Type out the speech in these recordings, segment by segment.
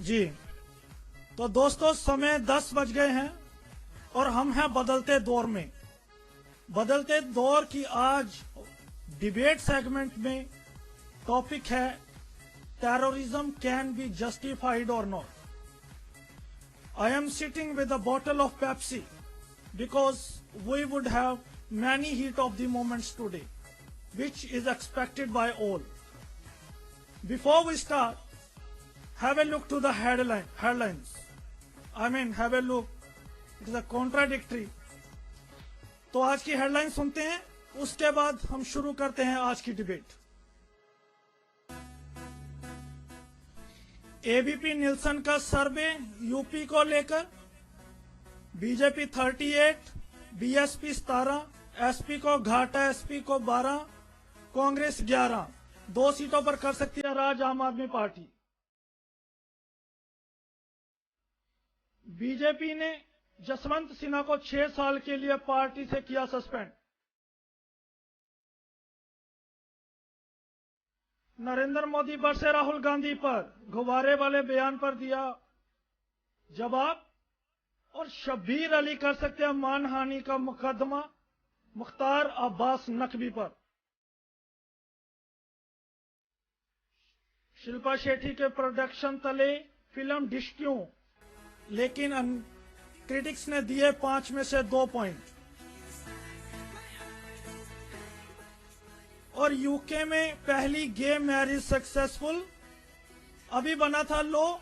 जी, तो दोस्तों समय 10 बज गए हैं और हम हैं बदलते दौर में। बदलते दौर की आज डिबेट सेगमेंट में टॉपिक है टेररिज्म कैन बी जस्टिफाइड और not. I am sitting with a bottle of Pepsi because we would have many heat of the moments today, which is expected by all. Before we start, have a look to the headlines. I mean, have a look. It is a contradictory. तो आज की headline सुनते हैं, उसके बाद हम शुरू करते हैं आज की डिबेट। एबीपी निल्सन का सर्वे यूपी को लेकर बीजेपी 38, बीएसपी 17, एसपी को घाटा, एसपी को 12, कांग्रेस 11, 2 सीटों पर कर सकती है राज आम आदमी पार्टी। बीजेपी ने जसवंत सिन्हा को 6 साल के लिए पार्टी से किया सस्पेंड। नरेंद्र मोदी बरसे राहुल गांधी पर गुब्बारे वाले बयान पर दिया जवाब और शब्बीर अली कर सकते हैं मानहानि का मुकदमा मुख्तार अब्बास नकवी पर। शिल्पा शेट्टी के प्रोडक्शन तले फिल्म डिश क्यों, लेकिन क्रिटिक्स ने दिए 5 में से 2 पॉइंट। और यूके में पहली गे मैरिज सक्सेसफुल, अभी बना था लो।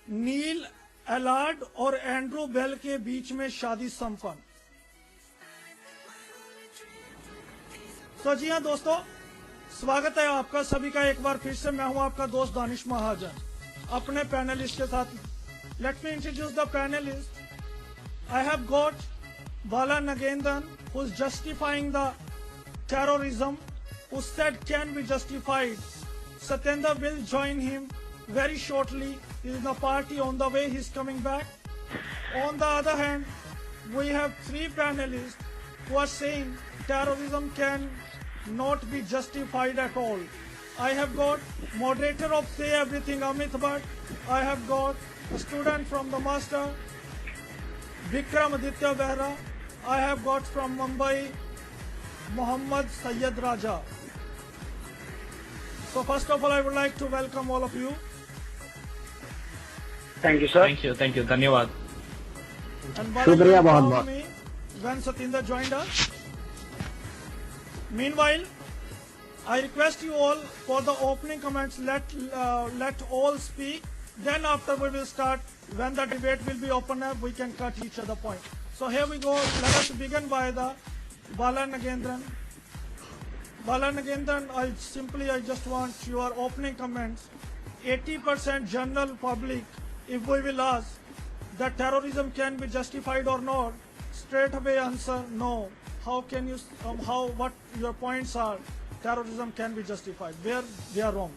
नील एलार्ड और एंड्रू बेल के बीच में शादी संपन्न। तो जी हाँ दोस्तों, स्वागत है आपका सभी का एक बार फिर से। मैं हूं आपका दोस्त दानिश महाजन अपने पैनलिस्ट के साथ। Let me introduce the panellist. I have got Bala Nagendran who is justifying the terrorism, who said can be justified. Satyendra will join him very shortly. He is in the party on the way. He is coming back. On the other hand, we have 3 panelists who are saying terrorism can not be justified at all. I have got moderator of Say Everything Amit Bhatt. I have got a student from the master Vikram Aditya Behra. I have got from Mumbai Mohammad Sayyed Raja. So first of all, I would like to welcome all of you. Thank you, sir. Thank you. Dhanyawad. And Shukriya bahut bahut. When Satyendra joined us. Meanwhile, I request you all for the opening comments. Let all speak. Then after we will start. When the debate will be open up, we can cut each other point. So here we go. Let us begin by the Bala Nagendran. Bala Nagendran, I just want your opening comments. 80% general public, if we will ask that terrorism can be justified or not, straight away answer no. How can you, what your points are, terrorism can be justified, where they are wrong?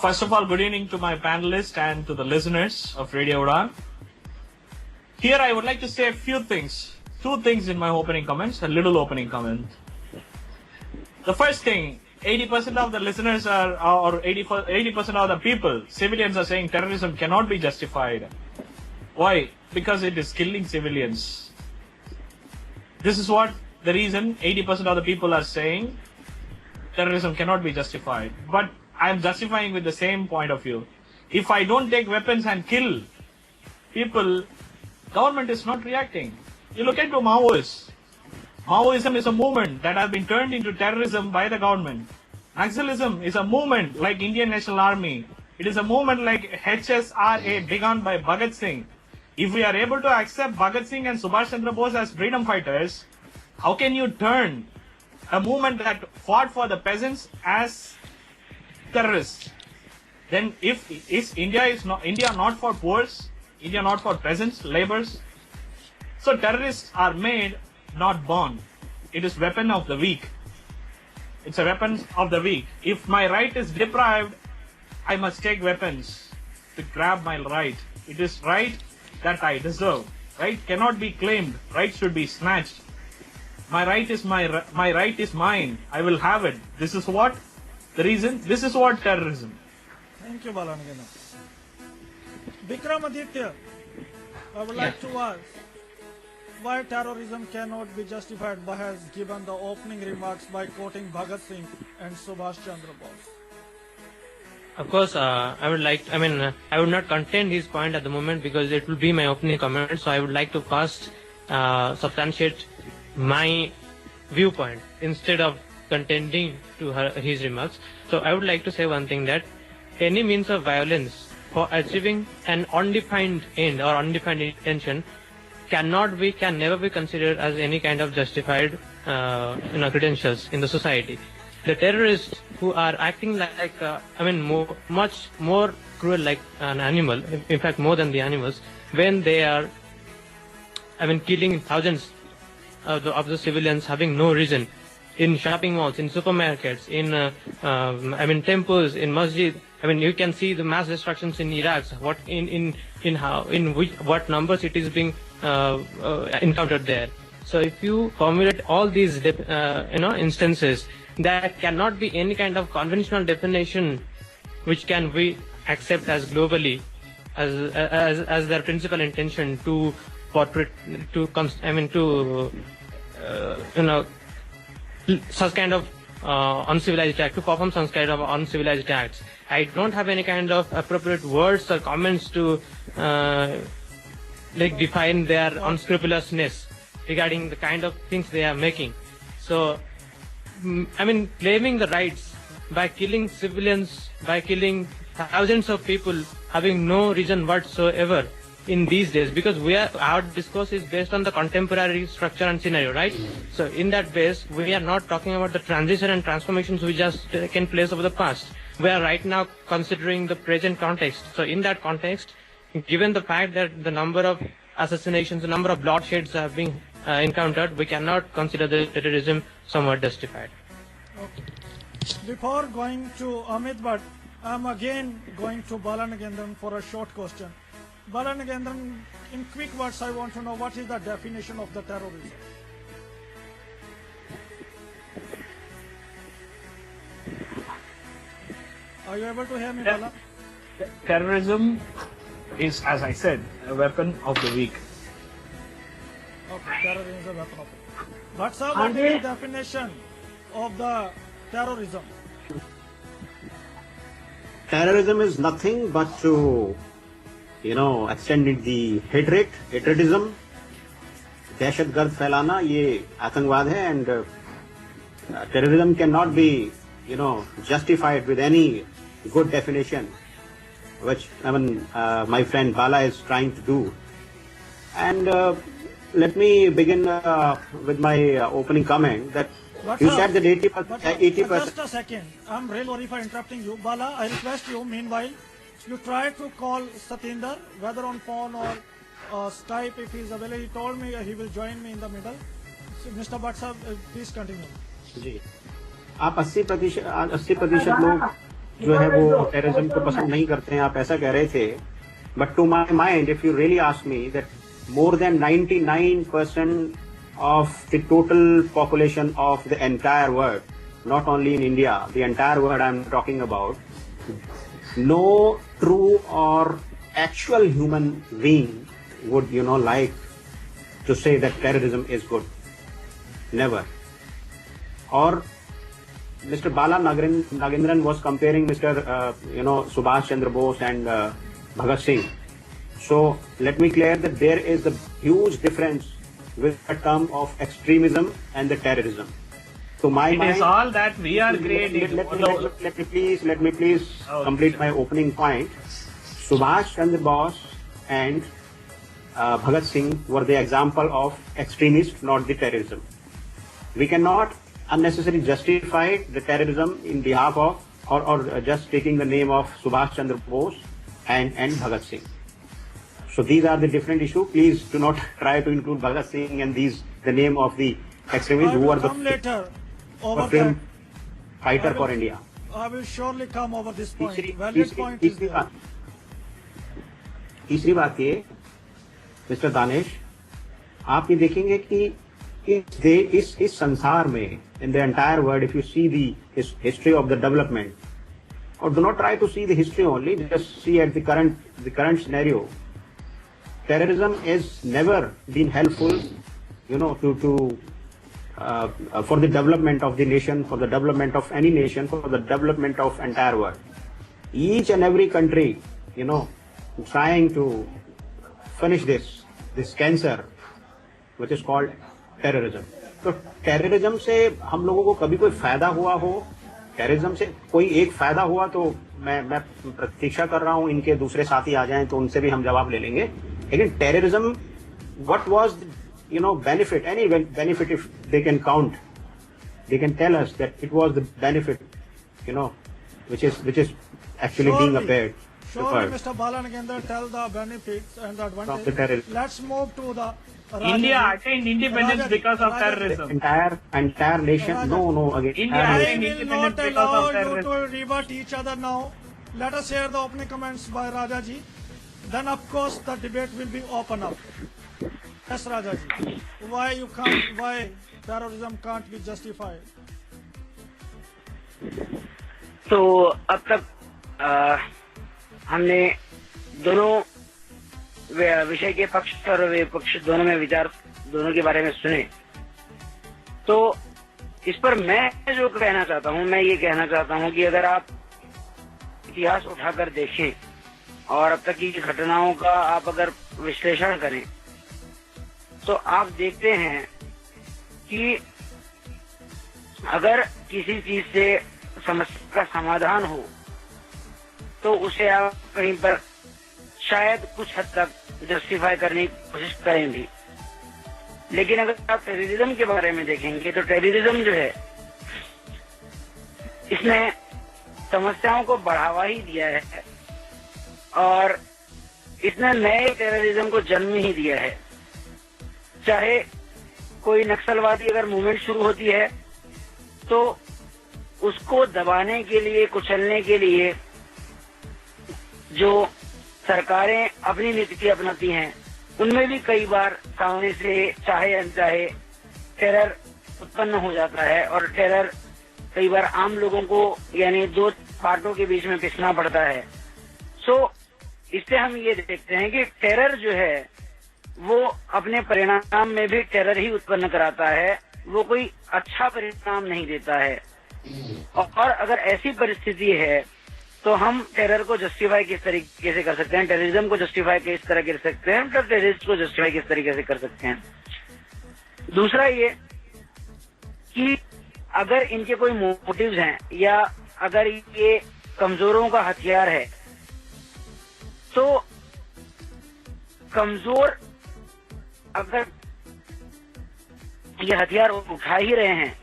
First of all, good evening to my panelists and to the listeners of Radio Udan. Here I would like to say a few things. 2 things in my opening comments, a little opening comment. The first thing, 80% of the listeners or 80% of the people, civilians are saying terrorism cannot be justified. Why? Because it is killing civilians. This is what the reason 80% of the people are saying terrorism cannot be justified. But I am justifying with the same point of view. If I don't take weapons and kill people, government is not reacting. You look into Maoists. Maoism is a movement that has been turned into terrorism by the government. Naxalism is a movement like Indian National Army. It is a movement like HSRA begun by Bhagat Singh. If we are able to accept Bhagat Singh and Subhash Chandra Bose as freedom fighters, how can you turn a movement that fought for the peasants as terrorists? Then is India not for poor? India not for peasants, laborers? So terrorists are made, not born. It is weapon of the weak. It's a weapon of the weak. If my right is deprived, I must take weapons to grab my right. It is right that I deserve. Right cannot be claimed. Right should be snatched. My right is my right is mine. I will have it. This is what the reason. This is what terrorism. Thank you, Balanagana. Vikramaditya, I would like to ask why terrorism cannot be justified by has given the opening remarks by quoting Bhagat Singh and Subhash Chandra Bose. Of course, I would not contend his point at the moment because it will be my opening comment. So I would like to first substantiate my viewpoint instead of contending to his remarks. So I would like to say one thing, that any means of violence for achieving an undefined end or undefined intention can never be considered as any kind of justified credentials in the society. The terrorists who are acting much more cruel like an animal, in fact more than the animals, when they are killing thousands of the civilians having no reason, in shopping malls, in supermarkets, in temples, in masjid. You can see the mass destructions in Iraq. What what numbers it is being encountered there. So if you formulate all these instances, there cannot be any kind of conventional definition which can we accept as globally as their principal intention to portray such kind of uncivilized act, to perform some kind of uncivilized acts. I don't have any kind of appropriate words or comments to define their unscrupulousness regarding the kind of things they are making. So, claiming the rights by killing civilians, by killing thousands of people, having no reason whatsoever in these days, because our discourse is based on the contemporary structure and scenario, right? So in that base, we are not talking about the transition and transformations which just taken place over the past. We are right now considering the present context. So in that context, given the fact that the number of assassinations, the number of bloodsheds have been encountered, we cannot consider the terrorism somewhat justified. Okay. Before going to Amit Bhatt, I'm again going to Balanagendran for a short question. Balanagendran, in quick words, I want to know what is the definition of the terrorism? Are you able to hear me, Bala? Terrorism is, as I said, a weapon of the weak. Okay, terrorism is a weapon of the weak. But sir, what is the definition of the terrorism? Terrorism is nothing but to, extend the hatredism, दहशतगर्द फैलाना, ये आतंकवाद है, and terrorism cannot be, justified with any good definition, which my friend Bala is trying to do. And let me begin with my opening comment that But you sir, said that 80%. Just a second. I'm really sorry for interrupting you. Bala, I request you, meanwhile, you try to call Satinder, whether on phone or Skype if he's available. He told me he will join me in the middle. So, Mr. Bhatt sir, please continue. जी, आप 80% लोग जो है वो terrorism को पसंद नहीं करते हैं, आप ऐसा कह रहे थे. But to my mind, if you really ask me, that more than 99% of the total population of the entire world, not only in India, the entire world I'm talking about, no true or actual human being would, like to say that terrorism is good. Never. Or Mr. Bala Nagendran was comparing Mr. Subhash Chandra Bose and Bhagat Singh. So let me clear that there is a huge difference with the term of extremism and the terrorism. To my mind, is all that we are creating. Let me please complete my opening point. Subhash Chandra Bose and Bhagat Singh were the example of extremists, not the terrorism. We cannot unnecessarily justify the terrorism in behalf of or just taking the name of Subhash Chandra Bose and Bhagat Singh. So these are the different issues. Please do not try to include Bhagat Singh and the name of the extremists who are the later over that. Fighter for India. I will surely come over this point. तीसरी बात ये, mister Danish, आप ये देखेंगे कि इस संसार में, in the entire world, if you see the history of the development, or do not try to see the history only, just see at the current scenario. Terrorism has never been helpful, for the development of the nation, for the development of any nation, for the development of entire world. Each and every country, trying to finish this cancer, which is called terrorism. तो terrorism से हम लोगों को कभी कोई फायदा हुआ हो, टेररिज्म से कोई एक फायदा हुआ तो मैं प्रतीक्षा कर रहा हूं इनके दूसरे साथी आ जाएं तो उनसे भी हम जवाब ले लेंगे. लेकिन terrorism, what was benefit, any benefit, if they can count, they can tell us that it was the benefit, which is actually being appeared. Surely, Mr. Balanagendra, tell the benefits and the advantages. Let's move to the India attained independence because of terrorism. Entire nation. No, again. India I attained will independence not because allow of you terrorism. to rebut each other now. Let us hear the opening comments by Rajaji. Then, of course, the debate will be open up. Yes, Rajaji. Why terrorism can't be justified? तो अब तक हमने दोनों विषय के पक्ष और विपक्ष दोनों में विचार दोनों के बारे में सुने. तो इस पर मैं जो कहना चाहता हूँ, मैं ये कहना चाहता हूँ कि अगर आप इतिहास उठाकर देखें और अब तक की घटनाओं का आप अगर विश्लेषण करें तो आप देखते हैं कि अगर किसी चीज से समस्या का समाधान हो तो उसे आप कहीं पर शायद कुछ हद तक जस्टिफाई करने की कोशिश करें भी. लेकिन अगर आप टेररिज्म के बारे में देखेंगे तो टेररिज्म जो है इसने समस्याओं को बढ़ावा ही दिया है और इसने नए टेररिज्म को जन्म ही दिया है. चाहे कोई नक्सलवादी अगर मूवमेंट शुरू होती है तो उसको दबाने के लिए, कुचलने के लिए जो सरकारें अपनी नीति अपनाती हैं उनमें भी कई बार सामने से चाहे अनचाहे टेरर उत्पन्न हो जाता है और टेरर कई बार आम लोगों को यानी दो पार्टों के बीच में पिसना पड़ता है. सो इससे हम ये देखते हैं कि टेरर जो है वो अपने परिणाम में भी टेरर ही उत्पन्न कराता है, वो कोई अच्छा परिणाम नहीं देता है. और अगर ऐसी परिस्थिति है तो हम टेरर को जस्टिफाई किस तरीके से कर सकते हैं, टेररिज्म को जस्टिफाई किस तरह कर सकते हैं, तो टेररिस्ट को जस्टिफाई किस तरीके से कर सकते हैं. दूसरा ये कि अगर इनके कोई मोटिव्स हैं या अगर ये कमजोरों का हथियार है तो कमजोर अगर ये हथियार उठा ही रहे हैं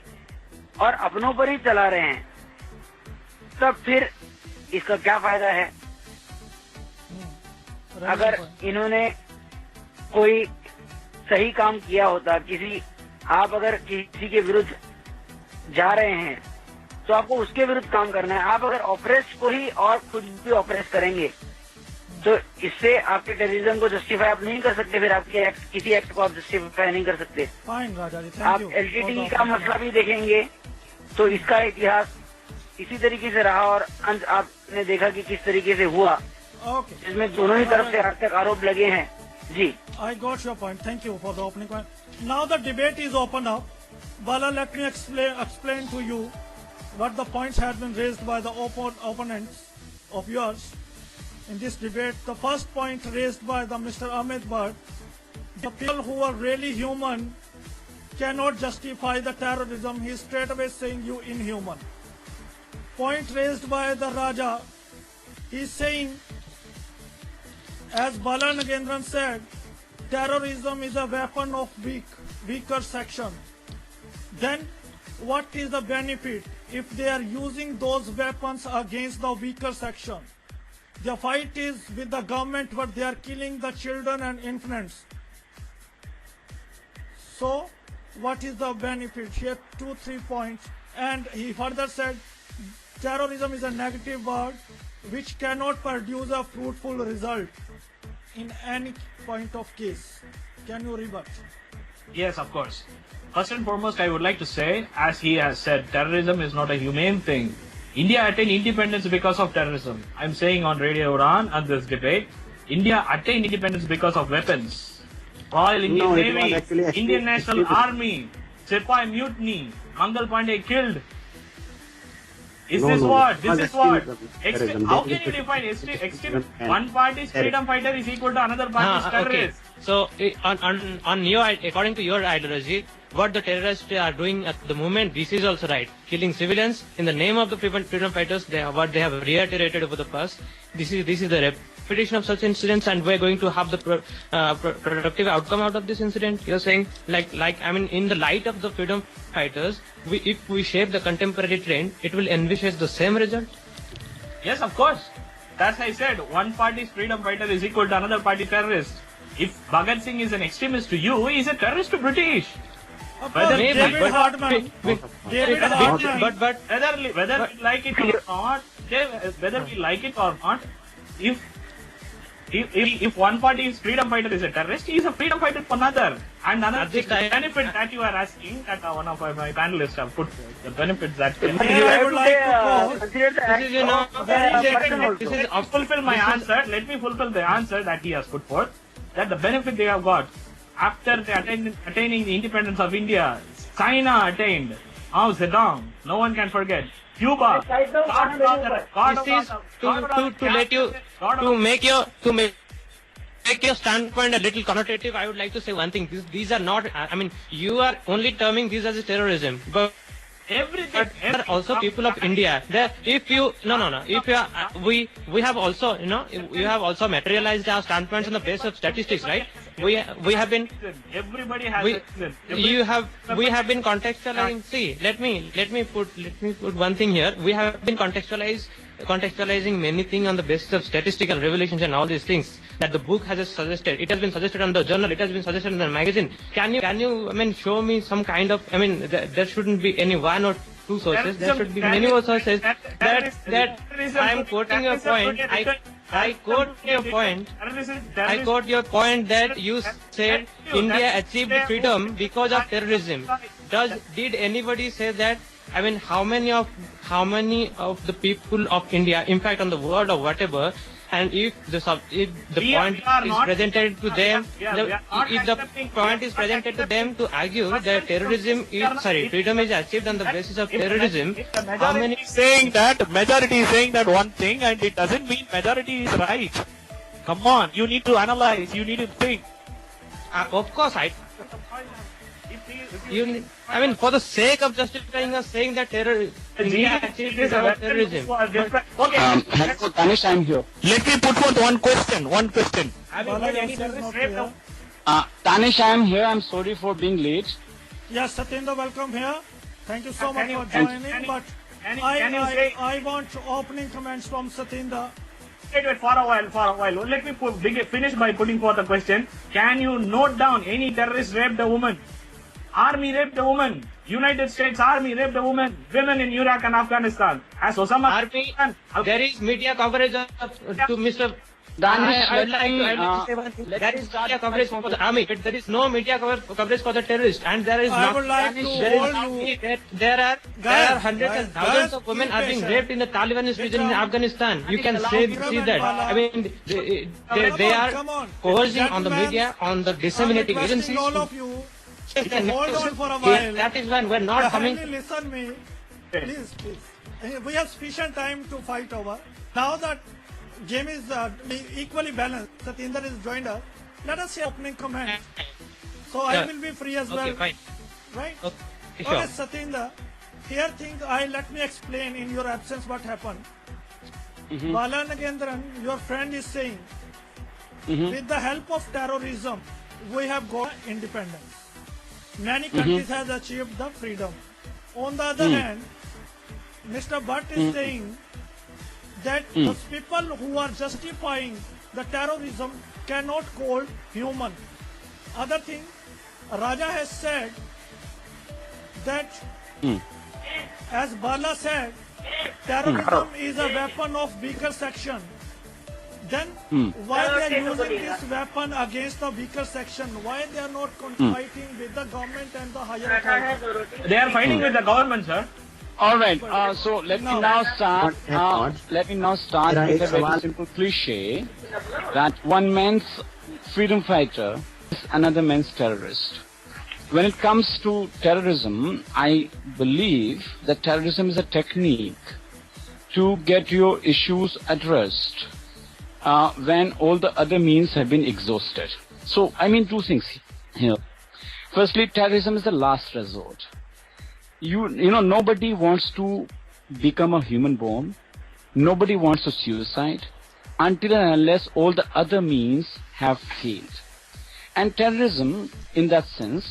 और अपनों पर ही चला रहे हैं तब फिर इसका क्या फायदा है. अगर इन्होंने कोई सही काम किया होता, आप अगर किसी के विरुद्ध जा रहे हैं तो आपको उसके विरुद्ध काम करना है. आप अगर ऑपरेस को ही और खुद भी ऑपरेस करेंगे तो इससे आपके टेररिज्म को जस्टिफाई आप नहीं कर सकते, फिर आपके किसी एक्ट को आप जस्टिफाई नहीं कर सकते. आप एलटीटी का मसला भी देखेंगे तो इसका इतिहास इसी तरीके से रहा और अंत आपने देखा कि किस तरीके से हुआ, इसमें दोनों ही तरफ से आज तक आरोप लगे हैं. जी, I got your point. Thank you for the opening point. Now the debate is open up. Bala, let me explain to you what the points have been raised by the opponents of yours in this debate. The first point raised by the Mr. Ahmed Bhatt, the people who are really human cannot justify the terrorism. He is straight away saying you inhuman. Point raised by the Raja, he is saying, as Bala Nagendran said, terrorism is a weapon of weaker section. Then what is the benefit if they are using those weapons against the weaker section? The fight is with the government, but they are killing the children and infants. So what is the benefit? Here 2-3 points. And he further said terrorism is a negative word which cannot produce a fruitful result in any point of case. Can you rebut? Yes, of course. First and foremost, I would like to say, as he has said, terrorism is not a humane thing. India attained independence because of terrorism. I'm saying on Radio Iran at this debate, India attained independence because of weapons. Royal Indian No, it was Navy, actually Indian National extreme. Army, Sepoy Mutiny, Mangal Pandey killed. Is No, this no, what? it This was is what? terrorism. How can you define extreme? One party's freedom fighter is equal to another party's Okay. terrorist. So, on your, according to your ideology, what the terrorists are doing at the moment, this is also right. Killing civilians in the name of the freedom fighters. What they have reiterated over the past. This is the repetition of such incidents, and we're going to have the productive outcome out of this incident. You're saying, I mean, in the light of the freedom fighters, if we shape the contemporary trend, it will envisage the same result. Yes, of course. That's I said. One party's freedom fighter is equal to another party terrorist. If Bhagat Singh is an extremist to you, he is a terrorist to British. Of Whether- course, maybe, David but- Hartman. David Hartman. But Whether we like it or not, whether we like it or not, if one party's freedom fighter is a terrorist, he is a freedom fighter for another. And another At this time- benefit that you are asking, that one of my panelists have put the benefits that can Here I would like to quote. consider the this is, you know, this is Let me fulfill my answer. Let me fulfill the answer that he has put forth. That the benefit they have got after they attaining the independence of India, China attained. Mao Zedong, no one can forget. Cuba, This is to let you to make your standpoint a little connotative. I would like to say one thing. These are not. I mean, you are only terming these as a terrorism, but everything. there are also people of India. There, if you if you are, we have also you have also materialized our standpoints on the basis of statistics, right? We have been. Everybody has We, a reason. we have been contextualizing. See, let me put one thing here. We have been contextualizing many things on the basis of statistical revelations and all these things that the book has suggested. It has been suggested on the journal. It has been suggested in the magazine. Can you I mean show me some kind of, I mean there shouldn't be any one or two sources. There should be many more sources. That I am quoting your point. I quote your point. I quote your point that you said India achieved freedom because of terrorism. Did anybody say that? I mean, how many of the people of India, in fact, on the world or whatever, and if the point is presented to them, if the point is presented to them to argue that freedom is achieved on the basis of terrorism, how many? Majority is saying that one thing, and it doesn't mean majority is right. Come on, you need to analyze, you need to think. Of course, I mean, for the sake of justifying us saying that India achieved terrorism. Okay. Danish, I'm here. Let me put forth one question. Have you heard any terrorist rape the Danish, I am here. I'm sorry for being late. Yes, Satyendra, welcome here. Thank you so much for can joining. But can you say- I want opening comments from Satyendra. Wait, for a while. Let me finish by putting forth a question. Can you note down any terrorist raped a woman? Army raped a woman. United States Army raped a woman. Women in Iraq and Afghanistan. As Osama Army, there is media coverage to Mr. Danish, I would like to say one thing. There is media coverage for the army, but there is no media coverage for the terrorists, and there is I would like to hold you. there are hundreds and thousands of women are being raped in the Talibanist region in Afghanistan. You can see that. I mean, they are Come on. coercing on the Gentlemen, media, on the I'm disseminating requesting agencies. all of you, hold on for a while. That is when we're not coming. Kindly listen me. Please. We have sufficient time to fight over. Now that game is equally balanced, Satyendra has joined us. Let us say opening comment. So I Sure. will be free as Okay, well. fine. Right? Okay, sure. Okay, Satyendra. Here let me explain in your absence what happened. Bala Nagendran, your friend is saying, with the help of terrorism, we have got independence. Many countries have achieved the freedom. On the other hand, Mr. Bhatt is saying that those people who are justifying the terrorism cannot call human. Other thing, Raja has said that, as Bala said, terrorism is a weapon of weaker section. Then why they are using this weapon against the weaker section? Why they are not fighting with the government and the higher authority? They are fighting with the government, sir. All right. So let me now start. Let me now start मेरा with एक a very सवाल- simple cliche that one man's freedom fighter is another man's terrorist. When it comes to terrorism, I believe that terrorism is a technique to get your issues addressed when all the other means have been exhausted. So I mean two things here. Firstly, terrorism is the last resort. You know, nobody wants to become a human bomb. Nobody wants to suicide until and unless all the other means have failed. And terrorism, in that sense,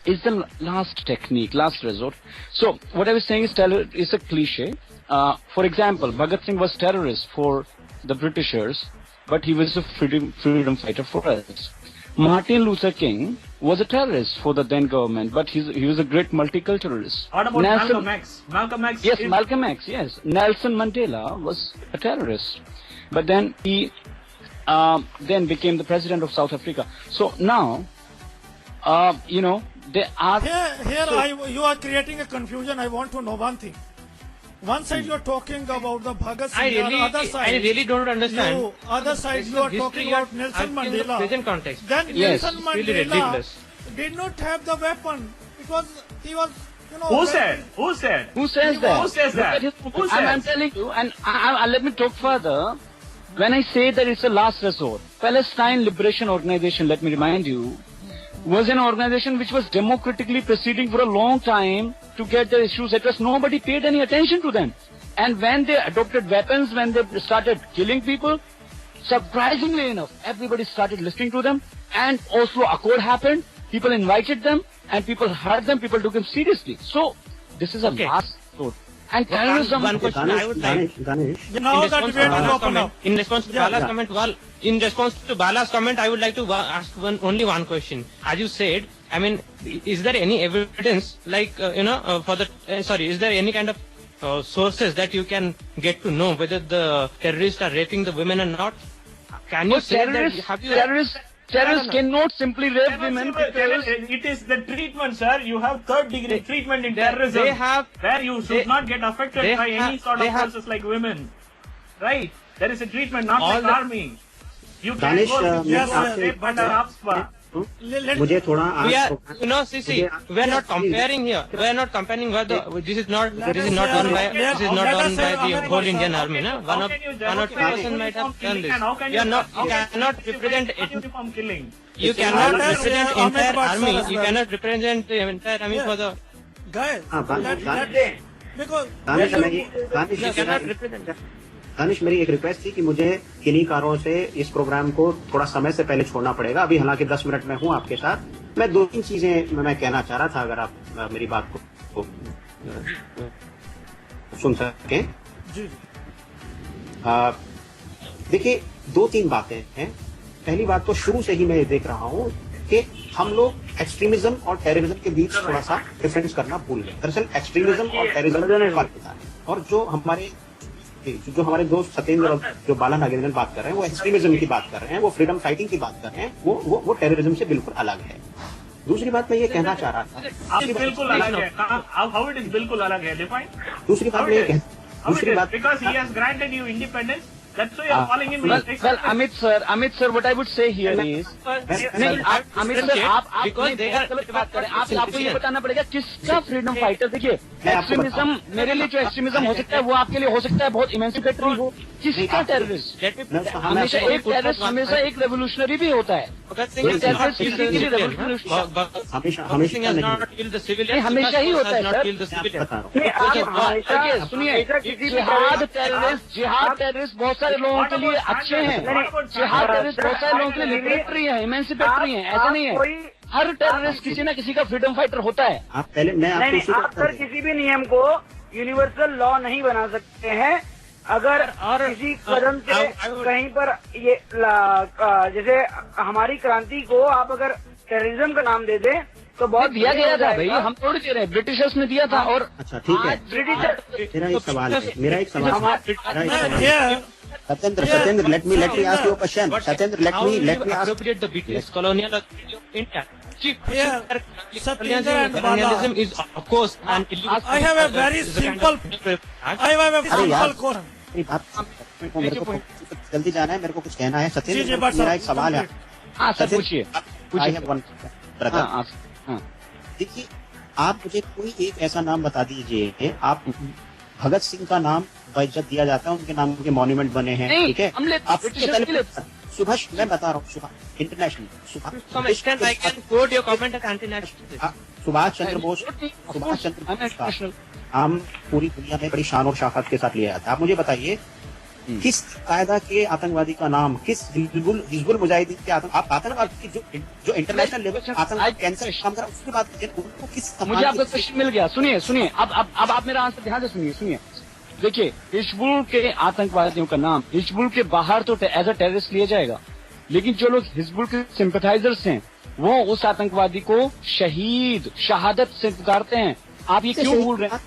is the last technique, last resort. So what I was saying is a cliche. For example, Bhagat Singh was terrorist for the Britishers, but he was a freedom fighter for us. Martin Luther King was a terrorist for the then government, but he was a great multiculturalist. What about Malcolm X? Malcolm X. Yes, is- Malcolm X, yes. Nelson Mandela was a terrorist. But then he then became the president of South Africa. So now, you know, there are... You are creating a confusion. I want to know one thing. One side you are talking about the Bhagat Singh, other side I really don't understand. other side you are talking about Nelson in the Mandela. present context. Then Yes, Nelson it's really Mandela ridiculous. did not have the weapon because he was, you know. Who said? Who said? Who says that? Who says Look that? at his- Who I'm says? telling you, and let me talk further. When I say that it's a last resort, Palestine Liberation Organization, let me remind you, was an organization which was democratically proceeding for a long time to get their issues addressed. Nobody paid any attention to them. And when they adopted weapons, when they started killing people, surprisingly enough, everybody started listening to them. And Oslo Accord happened. People invited them, and people heard them. People took them seriously. So this is a Okay. last resort. And terrorism. One question I would like. Ganesh, Now that debate is Bala's open comment, up. in response to Bala's comment, I would like to ask only one question. As you said, I mean, is there any evidence, like for the is there any kind of sources that you can get to know whether the terrorists are raping the women or not? Can you say that? Have you? Terrorists cannot simply rape women because It is the treatment, sir. You have third-degree treatment in terrorism. They have where you should not get affected they by any have- sort they of have- process like women. Right? There is a treatment, not All like the- army. You can Ganesh, go मैं Yes, आपसे sir, rape under AFSPA. मुझे थोड़ा We are, आज see, we are not comparing here. We are not comparing whether this is not done by this is not done by the whole Indian army, no? One or two person might have done this. You are not. You cannot represent it. Uniform killing. You cannot Let us, represent Ahmed entire Bhatt army. sir as You well. cannot represent the entire army for the. Guys, because You cannot represent. Danish, मेरी एक request थी कि मुझे किन्हीं कारणों से इस programme को थोड़ा समय से पहले छोड़ना पड़ेगा. अभी हालांकि 10 मिनट में हूं आपके साथ. मैं 2-3 चीजें मैं कहना चाह रहा था, अगर आप मेरी बात को सुन सकें. जी देखिए, 2-3 बातें हैं. पहली बात तो शुरू से ही मैं ये देख रहा हूं कि हम लोग एक्सट्रीमिज्म और टेररिज्म के बीच थोड़ा सा डिफरेंस करना भूल गए. दरअसल एक्सट्रीमिज्म और टेररिज्म में फर्क होता है. और जो हमारे दोस्त सत्येंद्र और जो बाला नागेंद्रन बात कर रहे हैं, वो एक्सट्रीमिज्म की बात कर रहे हैं, वो फ्रीडम फाइटिंग की बात कर रहे हैं, वो टेररिज्म से बिल्कुल अलग है. दूसरी बात मैं ये कहना चाह रहा था, आप बिल्कुल अलग है. How it is बिल्कुल अलग है? Define. दूसरी बात मैं ये कह How it दूसरी is? बात Because he has granted you independence. That's why you are falling in with well, Amit sir, what I would say here is, नहीं, अमित सर, आप Because they are- गलत बात करें. आपको ये बताना पड़ेगा किसका फ्रीडम फाइटर. देखिए, एक्सट्रीमिज्म, मेरे लिए जो एक्सट्रीमिज्म हो सकता है वो आपके लिए हो सकता है बहुत इमेंसिपेटरी हो. किसका टेररिस्ट? हमेशा एक टेररिस्ट हमेशा एक रेवोल्यूशनरी भी होता है. Hamisha has not killed the civilians. हमेशा ही होता है, Has not sir. killed the civilians. देखिए, सुनिए, जिहाद टेररिस्ट बहुत सारे लोगों के लिए अच्छे हैं. जिहाद टेररिस्ट बहुत सारे लोगों के लिए लिबरेटरी है, इमेंसिपेटरी है. ऐसा नहीं है. हर टेररिस्ट किसी न किसी का फ्रीडम फाइटर होता है. आप पहले मैं आपको नहीं, उसी आप बात सर कर किसी भी नियम को यूनिवर्सल लॉ नहीं बना सकते हैं. अगर किसी कदम से कहीं पर ये जैसे हमारी क्रांति को आप अगर टेररिज्म का नाम दे दें तो बहुत दिया गया था भाई, हम थोड़ी दे रहे हैं. ब्रिटिशर्स ने दिया था. और अच्छा, ठीक है. ब्रिटिश मेरा एक सवाल है. मेरा एक सवाल है. here Satyendra, let me ask you a question. Satyendra, let me ask. Appropriate the British colonial authority of India. Here, Satyendra and colonialism Bala. is of course an illegal. I have a very is a kind simple. of- I have a अरे simple यार question. मेरी बात मेरे को जल्दी जाना है, मेरे को कुछ कहना है। जी, सत्येंद्र, बस मेरा एक सवाल है। हाँ सर पूछिए। I have one brother. हाँ हाँ देखिए, आप मुझे कोई एक ऐसा नाम बता दीजिए। आप भगत सिंह का नाम बेइज्जत दिया जाता है, उनके नाम के मॉन्यूमेंट बने हैं, नहीं, ठीक है। हम लेते- आप ब्रिटिशर्स के लिए- सुभाष, मैं बता रहा हूँ, Subhash international To some extent, I can quote your comment as anti-nationalist. Subhash Chandra Bose, Subhash Chandra Bose का नाम पूरी दुनिया में बड़ी शान और शौकत के साथ लिया जाता है। आप मुझे बताइए, किस कायदा के आतंकवादी का नाम, किस हिजबुल मुजाहिदीन के आप आतंकवाद की जो इंटरनेशनल लेवल पर आतंकवाद कैंसर काम कर, उसके बाद उनको किस मुझे आपका क्वेश्चन मिल गया। सुनिए सुनिए, अब आप मेरा आंसर ध्यान से सुनिए। देखिए, हिजबुल के आतंकवादियों का नाम हिजबुल के बाहर तो एज अ टेररिस्ट लिया जाएगा, लेकिन जो लोग हिजबुल के सिंपैथाइजर्स हैं वो उस आतंकवादी को शहीद, शहादत से पुकारते हैं। आप ये क्यों भूल रहे हैं?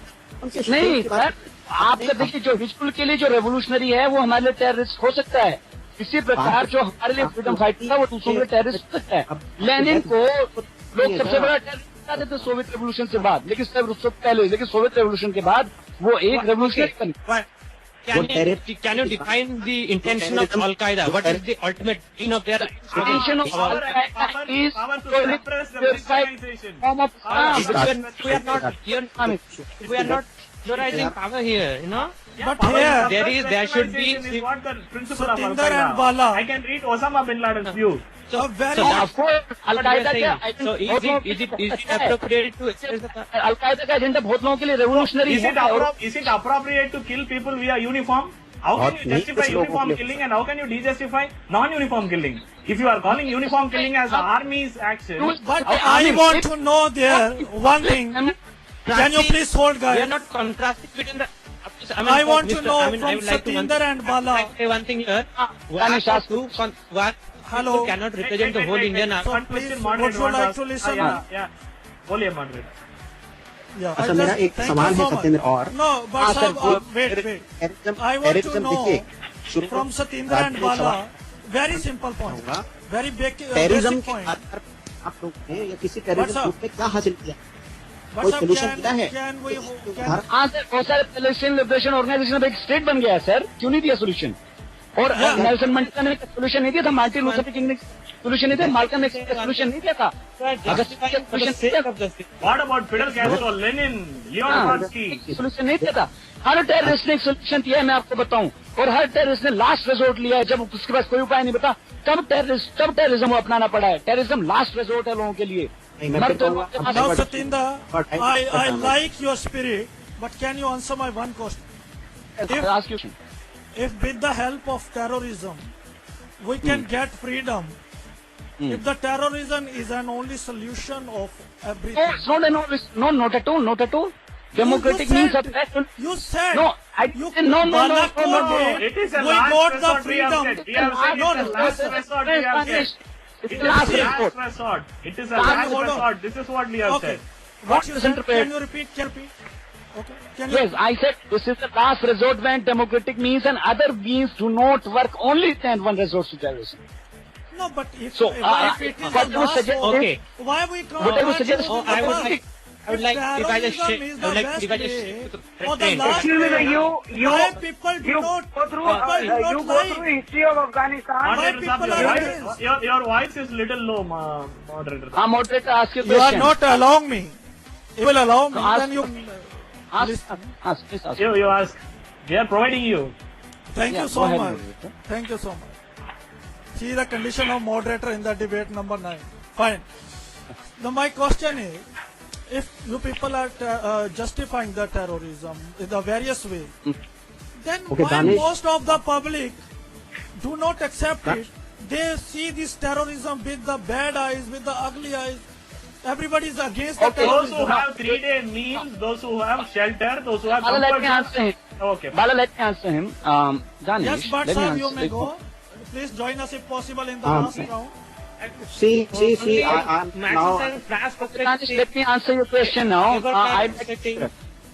नहीं सर, आपका देखिए, जो हिजबुल के लिए जो रेवोल्यूशनरी है वो हमारे लिए टेररिस्ट हो सकता है। इसी प्रकार जो हमारे लिए फ्रीडम फाइटर था वो दूसरों के लिए टेररिस्ट हो सकता है। लेनिन को लोग सबसे बड़ा टेररिस्ट बताते थे सोवियत रेवोल्यूशन से बाद, लेकिन उससे पहले, लेकिन सोवियत रेवोल्यूशन के बाद वो एक रेवोल्यूशनरी बनी। Can you define the intention of Al Qaeda? What is the ultimate aim of their Intention of Al Qaeda is to suppress the purify Westernization. form of Islam. we are not polarizing power here, you know. But here, there should be Westernization is what the principle of Al Satinder and Qaeda. Bala. I can read Osama bin Laden's view. a very So Of course, Al what we are Qaeda saying. का So is it appropriate to express the Al Qaeda का agenda बहुत लोगों के लिए revolutionary Is it appropriate to kill people via uniform? How can you justify uniform killing and how can you de-justify non-uniform killing? If you are calling uniform killing as the army's action, But I want to know there one thing. Can you please hold, We are guys? not contrasting between the. I want to know I from would like to Satinder and Bala. say one thing here. Ganesh, ask Hello. People cannot represent the whole Indian army. One Please, question, would moderator you wants like ask. to listen? Yeah. बोलिए moderator. Yeah, अच्छा, I मेरा just- एक thank सवाल you है so much. Satyendra और No, but हाँ, sir, sir, wait. I want to know from Satinder and Bala, very simple point, very terrorism basic के point. आधार पर आप लोग ने या किसी But टेररिज्म sir- ग्रुप ने क्या हासिल किया? But कोई sir, solution मिला है? can we हाँ सर, बहुत सारे पैलेस्टीन लिबरेशन ऑर्गेनाइजेशन में एक स्टेट बन गया है सर, क्यों नहीं दिया सोल्यूशन? और नेल्सन मंडेला ने सोल्यूशन नहीं दिया था, मार्टिन लूथर किंग ने सोल्यूशन नहीं दिया, माल्कम एक्स ने सोल्यूशन नहीं दिया था, What about Fidel Castro, Lenin, Leon Trotsky? Solution नहीं दिया था। हर टेररिस्ट ने एक सोल्यूशन दिया है, मैं आपको बताऊं, और हर टेररिस्ट ने लास्ट रिजोर्ट लिया है। जब उसके पास कोई उपाय नहीं बता, तब टेररिज्म को अपनाना पड़ा है। टेररिज्म लास्ट रिजोर्ट है लोगों के लिए। नहीं, मैं मरते फिर वक्त कहूँगा- Now, आपसे- Satinder, But I like your spirit, but can you answer my one question? Ask you. If with the help of terrorism, we can get freedom, if the terrorism is an only solution of No, everything. it's not an obvious. No, not at all, not at all. Democratic You means said- of that. You said, No, I you said no, no, no, Balakot no, no. Day, It is a we last got the resort we have freedom. said. We have said No, it's a no, last listen. resort we have said. It's It the is last the resort. last resort. It is a Last last resort. resort. This is what we have Okay. said. What you said? misinterpret. Can you repeat? Can you repeat? Okay. Can you? Yes, I said this is the last resort when democratic means and other means do not work. Only then one resorts to terrorism. No, but if, So, if it is what the you last suggest- one, Okay. why we can't? What I would why suggest- should Oh, we I would not? like- I would like if I just Terrorism say- is I would the like if I best just way, or the explain. last Excuse me, way. you Why people do you not go through people do not you go lie. through history of Afghanistan. Why Moderator people Sahab, are your voice- your voice is little low, moderator. Ah, moderator, ask your You are question. not allowing me. You will allow me, ask- then you. Please ask. You ask. We are providing you. Thank Yeah, you go so ahead, much. moderator. Thank you so much. See the condition of moderator in the debate number 9. Fine. Now my question is, if you people are justifying the terrorism in the various ways, then Okay, why Danish. most of the public do not accept it? They see this terrorism with the bad eyes, with the ugly eyes. Everybody is against the Those who terrorism. have 3-day meals, those who have shelter, those who have Bala, let me comfort. answer him. Okay. Bala, let me answer him. Danish, Yes, but let me sir, answer. you may go. Please join us if possible in the last round. See, I'm now. Danish, let me answer your question now.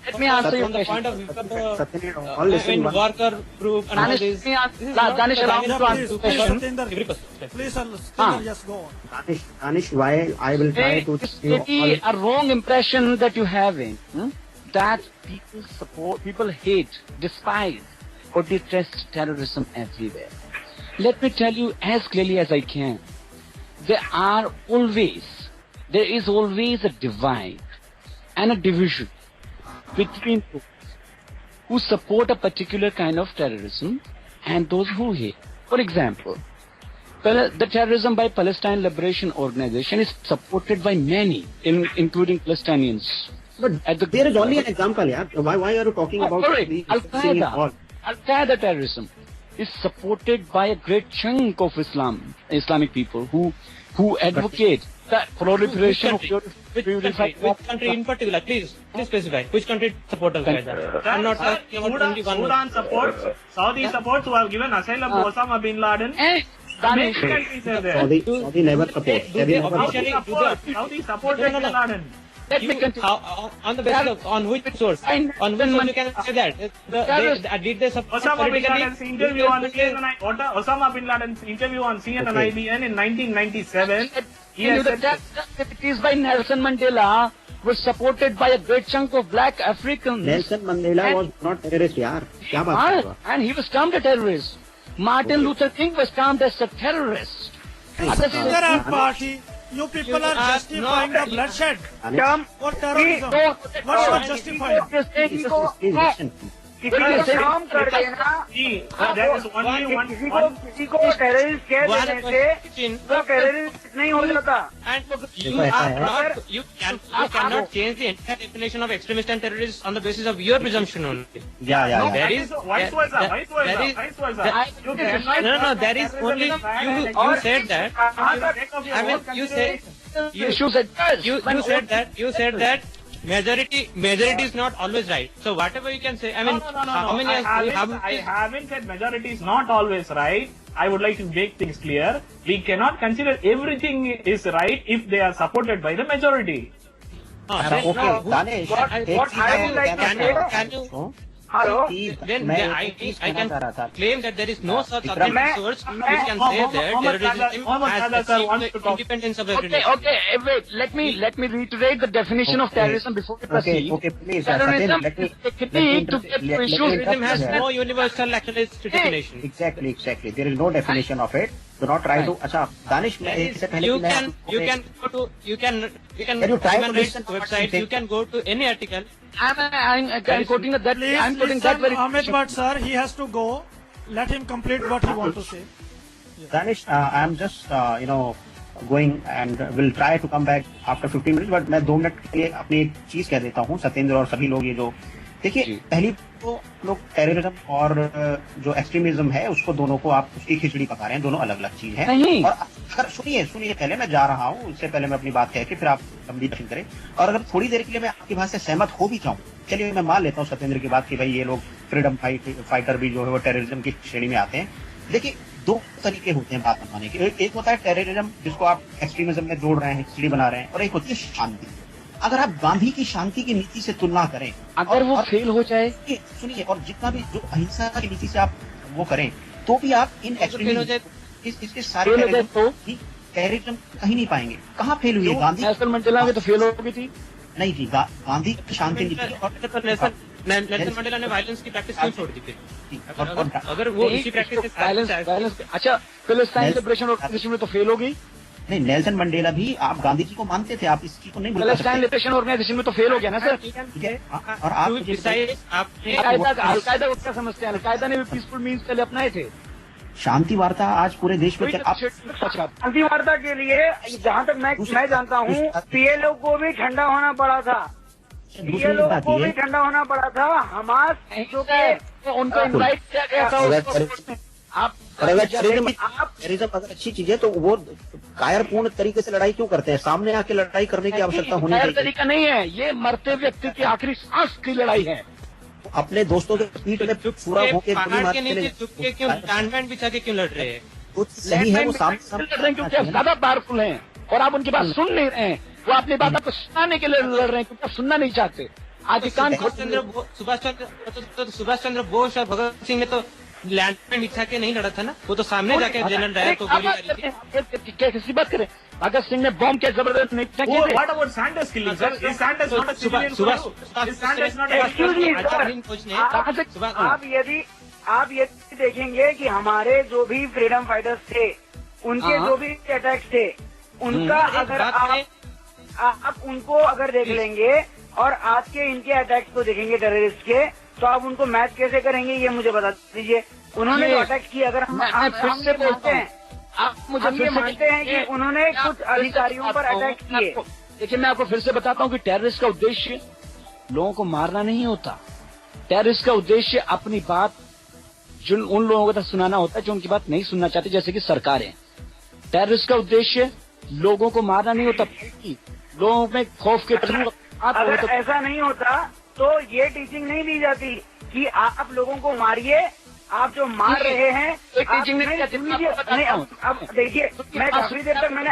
let me answer your from the question. point of view of the Satendra, all listen one- worker group and all Danish, this. let me Danish, allow me to Yeah, answer please, the please, question. Satinder, please, Satinder, yes, go on. Danish, why I will try to It's tell you maybe all. a wrong impression that you having, that people hate, despise, or detest terrorism everywhere. Let me tell you as clearly as I can. There is always a divide and a division between those who support a particular kind of terrorism and those who hate. For example, the terrorism by Palestine Liberation Organization is supported by many, including Palestinians. But there is only an example, yeah. Why are you talking about the seeing all? Al-Qaeda terrorism is supported by a great chunk of Islamic people who advocate the proliferation of Which country in particular? Please specify. Which country supports Al-Qaeda? I'm not talking about only one. Sudan supports, Saudi supports, who have given asylum to Osama bin Laden. Danish, Many countries are there. Saudi never support. Do they never officially support. Saudi supported bin Laden. let me continue. On the basis of on which source? On which source you can say that? Did they support Osama bin politically? Laden's interview on CNN, Osama bin Laden's interview on CNN IBN in 1997. He has The said, terrorist activities by Nelson Mandela were supported by a great chunk of black Africans. Nelson Mandela was not terrorist, यार. क्या बात कर रहे हो? And he was termed a terrorist. Martin Luther King was termed as a terrorist. Satinder and party, you people are justifying the bloodshed Term or terrorism. No, What's your justifying? Please listen. किसी को काम कर देना, see, there is only one. किसी को terrorist कह देने से वो टेररिस्ट नहीं हो जाता. And you cannot change the entire definition of extremist and terrorist on the basis of your presumption only. Yeah. There is Vice versa. You cannot. No. There is only you said that. I mean, you said that majority is not always right. So whatever you can say, I mean, how many? I haven't said majority is not always right. I would like to make things clear. We cannot consider everything is right if they are supported by the majority. Okay, Danish. what I would like to say, Can you? hello, Then I can claim that there is no such Vikram, authentic source which can say that terrorism has achieved the independence of every nation. Okay, wait. Let me reiterate the definition of terrorism before we proceed. Okay, please. Terrorism let me is a technique to get to issues. Terrorism has no universal actualized definition. Exactly. There is no definition of it. Do not try to. अच्छा, Danish में इससे पहले You कि मैं can आपको- you can Can you try to human rights listen to what website. he You can go to any article. I'm quoting that. Please I'm quoting listen, that very. Ahmed Bhatt sir, he has to go. Let him complete what he want to say. Danish, I am just going and will try to come back after 15 minutes, but मैं 2 minute के लिए अपनी एक चीज कह देता हूँ सत्येंद्र और सभी लोग ये जो देखिए पहली तो लोग टेररिज्म और जो एक्सट्रीमिज्म है उसको दोनों को आप उसकी खिचड़ी पका रहे हैं, दोनों अलग अलग चीज है। नहीं। और अगर सुनिए पहले मैं जा रहा हूँ, उससे पहले मैं अपनी बात कह के फिर आप लंबी भाषण करें। और अगर थोड़ी देर के लिए मैं आपकी बात से सहमत हो भी जाऊँ, चलिए मैं मान लेता हूँ सत्येंद्र की बात कि भाई ये लोग फ्रीडम फाइटर भी जो है वो टेररिज्म की श्रेणी में आते हैं। देखिए 2 तरीके होते हैं बात बनाने के। एक होता है टेररिज्म जिसको आप एक्सट्रीमिज्म में जोड़ रहे हैं, खिचड़ी बना रहे हैं, और एक होती है शांति। अगर आप गांधी की शांति की नीति से तुलना करें, अगर वो फेल हो जाए, सुनिए, और जितना भी जो अहिंसा की नीति से आप वो करें, तो भी आप इन एक्सट्रीमिज्म इसके सारे टेररिज्म कहीं नहीं पाएंगे। कहाँ फेल हुई है गांधी? नेल्सन मंडेला में तो फेल हो गई थी। नहीं जी, गांधी की शांति नीति और नेल्सन मंडेला ने वायलेंस की प्रैक्टिस क्यों छोड़ दी थी? अगर वो इसी प्रैक्टिस से वायलेंस अच्छा पैलेस्टाइन लिबरेशन ऑर्गेनाइजेशन में तो फेल हो गई। नहीं, नेल्सन मंडेला भी आप गांधी जी को मानते थे, आप इस चीज को नहीं बोल पैलेस्टाइन लिबरेशन ऑर्गेनाइजेशन में तो फेल हो गया ना सर। ठीक है, और आप आपने अलकायदा को क्या समझते हैं? अलकायदा ने भी पीसफुल मीन्स पहले अपनाए थे। शांति वार्ता आज पूरे देश में शांति वार्ता के लिए जहाँ तक मैं जानता हूँ, पीएलओ को भी ठंडा होना पड़ा था। पीएलओ को भी ठंडा होना पड़ा था। हमास जो के उनको इनवाइट किया गया था। आप टेररिज्म अगर अच्छी चीज है तो वो कायरपूर्ण तरीके से लड़ाई क्यों करते हैं? सामने आके लड़ाई करने की आवश्यकता होनी चाहिए। तरीका नहीं है, ये मरते व्यक्ति की आखिरी सांस की लड़ाई है। अपने दोस्तों के पीठ में पूरा होके पहाड़ के नीचे चुप के क्यों बैंड बिछा के क्यों लड़ रहे हैं? कुछ सही है, वो सामने लड़ रहे हैं क्योंकि आप ज्यादा पावरफुल हैं और आप उनकी बात सुन नहीं रहे हैं। वो अपनी बातों को सुनाने के लिए लड़ रहे हैं क्योंकि आप सुनना नहीं चाहते। अधिकांश सुभाष चंद्र बोस और भगत सिंह ने तो लैंड में बिछा के नहीं लड़ा था ना, वो तो सामने जाके जनरल डायर को गोली मारी थी। कैसी बात करें, भगत सिंह ने बॉम्ब क्या जबरदस्त नहीं फेंके थे। What about Sanders killing, sir? Is Sanders not a civilian? Is Sanders not a Excuse me, sir. आप यदि देखेंगे कि हमारे जो भी फ्रीडम फाइटर्स थे, उनके जो भी अटैक्स थे, उनका अगर आप उनको अगर देख लेंगे और आज के इनके अटैक्स को देखेंगे टेररिस्ट के, तो आप उनको मैच कैसे करेंगे ये मुझे बता दीजिए। उन्होंने जो अटैक किया, अगर हम फिर से बोलते हैं, आप मुझे हम ये मानते हैं कि उन्होंने कुछ अधिकारियों पर अटैक किए। देखिए, मैं आपको फिर से बताता हूँ कि टेररिस्ट का उद्देश्य लोगों को मारना नहीं होता। टेररिस्ट का उद्देश्य अपनी बात उन लोगों को तक सुनाना होता है जो उनकी बात नहीं सुनना चाहते, जैसे कि सरकारें। टेररिस्ट का उद्देश्य लोगों को मारना नहीं होता, लोगों में खौफ के अगर ऐसा नहीं होता तो ये टीचिंग नहीं दी जाती कि आप लोगों को मारिए, आप जो मार रहे हैं। अब देखिए, मैं काफी देर तक मैंने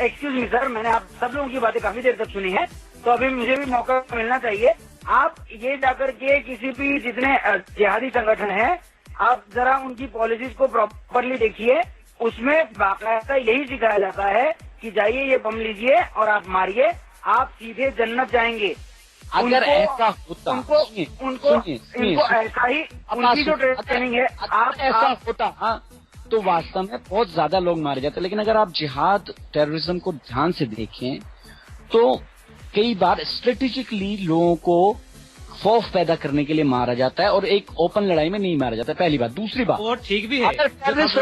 एक्सक्यूज मी सर, मैंने आप सब लोगों की बातें काफी देर तक सुनी है, तो अभी मुझे भी मौका मिलना चाहिए। आप ये जाकर के किसी भी जितने जिहादी संगठन हैं, आप जरा उनकी पॉलिसीज को प्रॉपरली देखिए, उसमें बाकायदा यही सिखाया जाता है कि जाइए ये बम लीजिए और आप मारिए, आप सीधे जन्नत जाएंगे। अगर ऐसा होता, उनको ऐसा ही उनकी जो ट्रेनिंग है, आप ऐसा होता तो वास्तव में बहुत ज्यादा लोग मारे जाते। लेकिन अगर आप जिहाद टेररिज्म को ध्यान से देखें तो कई बार स्ट्रेटेजिकली लोगों को खौफ पैदा करने के लिए मारा जाता है और एक ओपन लड़ाई में नहीं मारा जाता है। पहली बात। दूसरी बात, वो ठीक भी है, अगर टेररिस्ट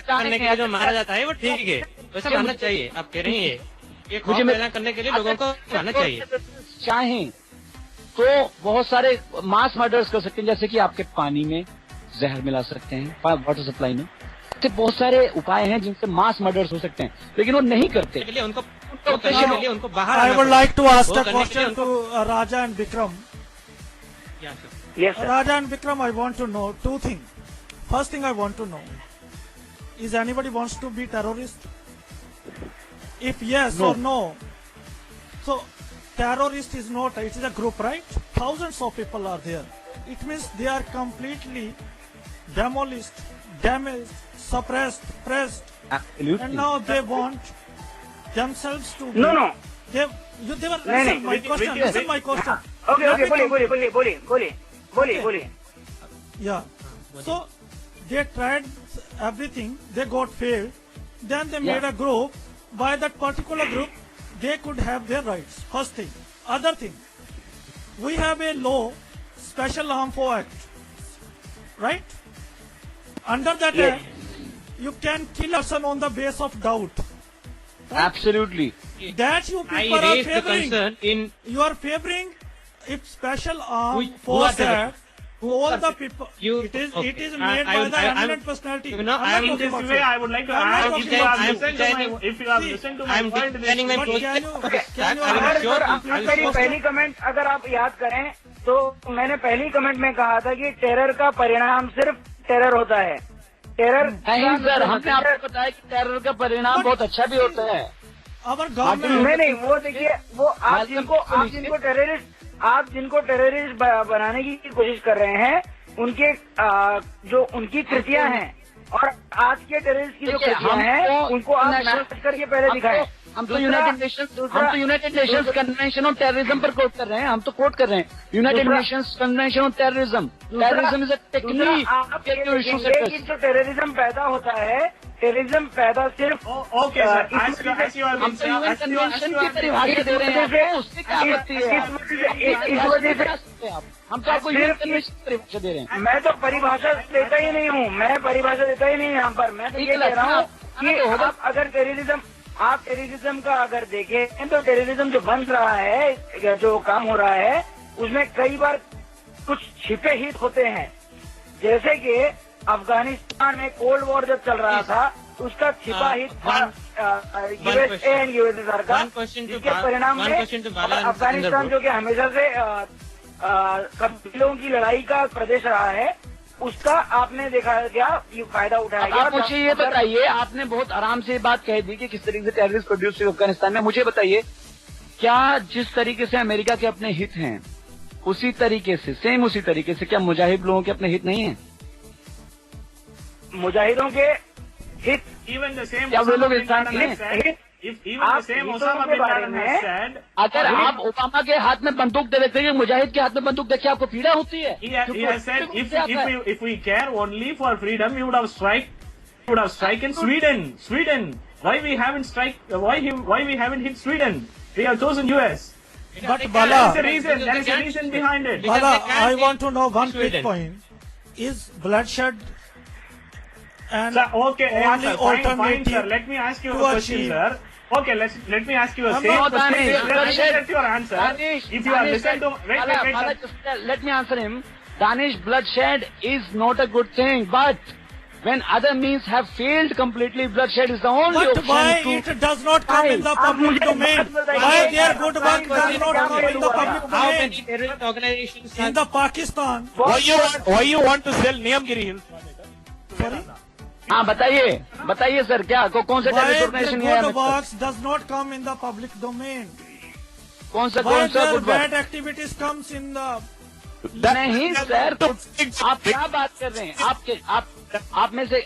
करने के लिए जो मारा जाता है वो ठीक है, वैसा मानना चाहिए। आप कह रही हैं ये खौफ पैदा करने के लिए लोगों को मानना चाहिए। चाहें तो बहुत सारे मास मर्डर्स कर सकते हैं, जैसे कि आपके पानी में जहर मिला सकते हैं, वाटर सप्लाई में। तो बहुत सारे उपाय हैं जिनसे मास मर्डर्स हो सकते हैं, लेकिन वो नहीं करते। उनको बाहर I would like to ask a question to Raja and Vikram. Yes, sir. Yes, sir. Raja and Vikram, I want to know two things. First thing I want to know, is anybody wants to be terrorist? If yes or no, so terrorist is not, it is a group, right? Thousands of people are there. It means they are completely demolished, damaged, suppressed, pressed. Absolutely. And now they want themselves to be. No. They were, listen my question, listen my question. Okay, बोलिए. Yeah. So they tried everything, they got failed. Then they made a group. By that particular group, they could have their rights. First thing. Other thing, we have a law, Special Arms Act, right? Under that act, you can kill a person on the basis of doubt. Right? Absolutely. That you I people are raised the favoring. concern in You are favoring if Special Armed Who are Force the- Act, all the people. You- It is okay. made by the I'm- eminent personality. you know, I'm I'm not In talking this about way, you. I would like to I'm not ask talking if you have about you. listened to my See, point. defending my But position. can you मेरी पहली comment अगर आप याद करें तो मैंने पहली comment में कहा था कि टेरर का परिणाम सिर्फ टेरर होता है। टेरर नहीं सर, हमने आपको बताया कि टेरर का परिणाम बहुत अच्छा भी होता है। our government. नहीं, वो देखिए, वो आप जिनको टेररिस्ट बनाने की कोशिश कर रहे हैं, उनके जो उनकी कृतियां हैं और आज के टेररिस्ट की जो कृतियां हैं, उनको आप मैच करके पहले दिखाएं। हम तो United Nations convention on terrorism पर कोट कर रहे हैं। हम तो कोट कर रहे हैं United Nations convention on terrorism. Terrorism is a technique. आप ये देखेंगे कि जो टेररिज्म पैदा होता है, टेररिज्म पैदा सिर्फ Okay, sir. As you have हम been तो यूएन कन्वेंशन की परिभाषा दे रहे हैं, उससे क्या आपत्ति है? इस वजह से हम तो आपको यूएन कन्वेंशन की परिभाषा दे रहे हैं। मैं तो परिभाषा देता ही नहीं हूँ, मैं परिभाषा देता ही नहीं यहाँ पर। मैं तो ये कह रहा हूँ कि आप अगर टेररिज्म का अगर देखें तो टेररिज्म जो बन रहा है, जो काम हो रहा है, उसमें कई बार कुछ छिपे हित होते हैं। जैसे कि अफगानिस्तान में कोल्ड वॉर जब चल रहा था, उसका छिपा हित यूएसए एंड यूएसएसआर का, जिसके परिणाम में अफगानिस्तान जो कि हमेशा से कबीलों की लड़ाई का प्रदेश रहा है, उसका आपने देखा क्या ये फायदा उठाया गया। आप मुझे ये बताइए, आपने बहुत आराम से बात कह दी कि किस तरीके से टेररिस्ट प्रोड्यूस हुई अफगानिस्तान में। मुझे बताइए क्या जिस तरीके से अमेरिका के अपने हित हैं, उसी तरीके से, सेम उसी तरीके से क्या मुजाहिद लोगों के अपने हित नहीं हैं? मुजाहिदों के हित, Even the same क्या वे लोग Osama bin इंसान Laden नहीं has हैं? said, if even the same Osama bin Laden has said, अगर आप ओबामा के हाथ में बंदूक दे देते हैं, मुजाहिद के हाथ में बंदूक देखिए आपको पीड़ा होती है। he has said, if we care only for freedom, we would have strike in Sweden. Why we haven't hit Sweden? We have chosen US. But There Bala, is a reason behind it. Bala, I want to know one quick Sweden. point. Is bloodshed and Sir, okay, only sir, fine, alternative sir. Let me ask you a to question, achieve- sir. Okay, let me ask you a I'm same not question. Danish. Let your answer. Danish, If you are Danish, listening to wait, sir. let me answer him. Danish, bloodshed is not a good thing, but when other means have failed completely, bloodshed is the only but option why to... it does not come in the आप public मुझे domain? बात बताइए। Why their good work आप does not क्या come in the हुआ? public How domain? many terrorist organizations In the Pakistan, Why you want to sell Niyamgiri Hills? sorry, हाँ बताइए sir, क्या कौन सा why टेररिस्ट the ऑर्गेनाइजेशन है? good works does not come in the public domain? कौन सा Why their good bad activities comes in the... नहीं sir, आप क्या बात कर रहे हैं?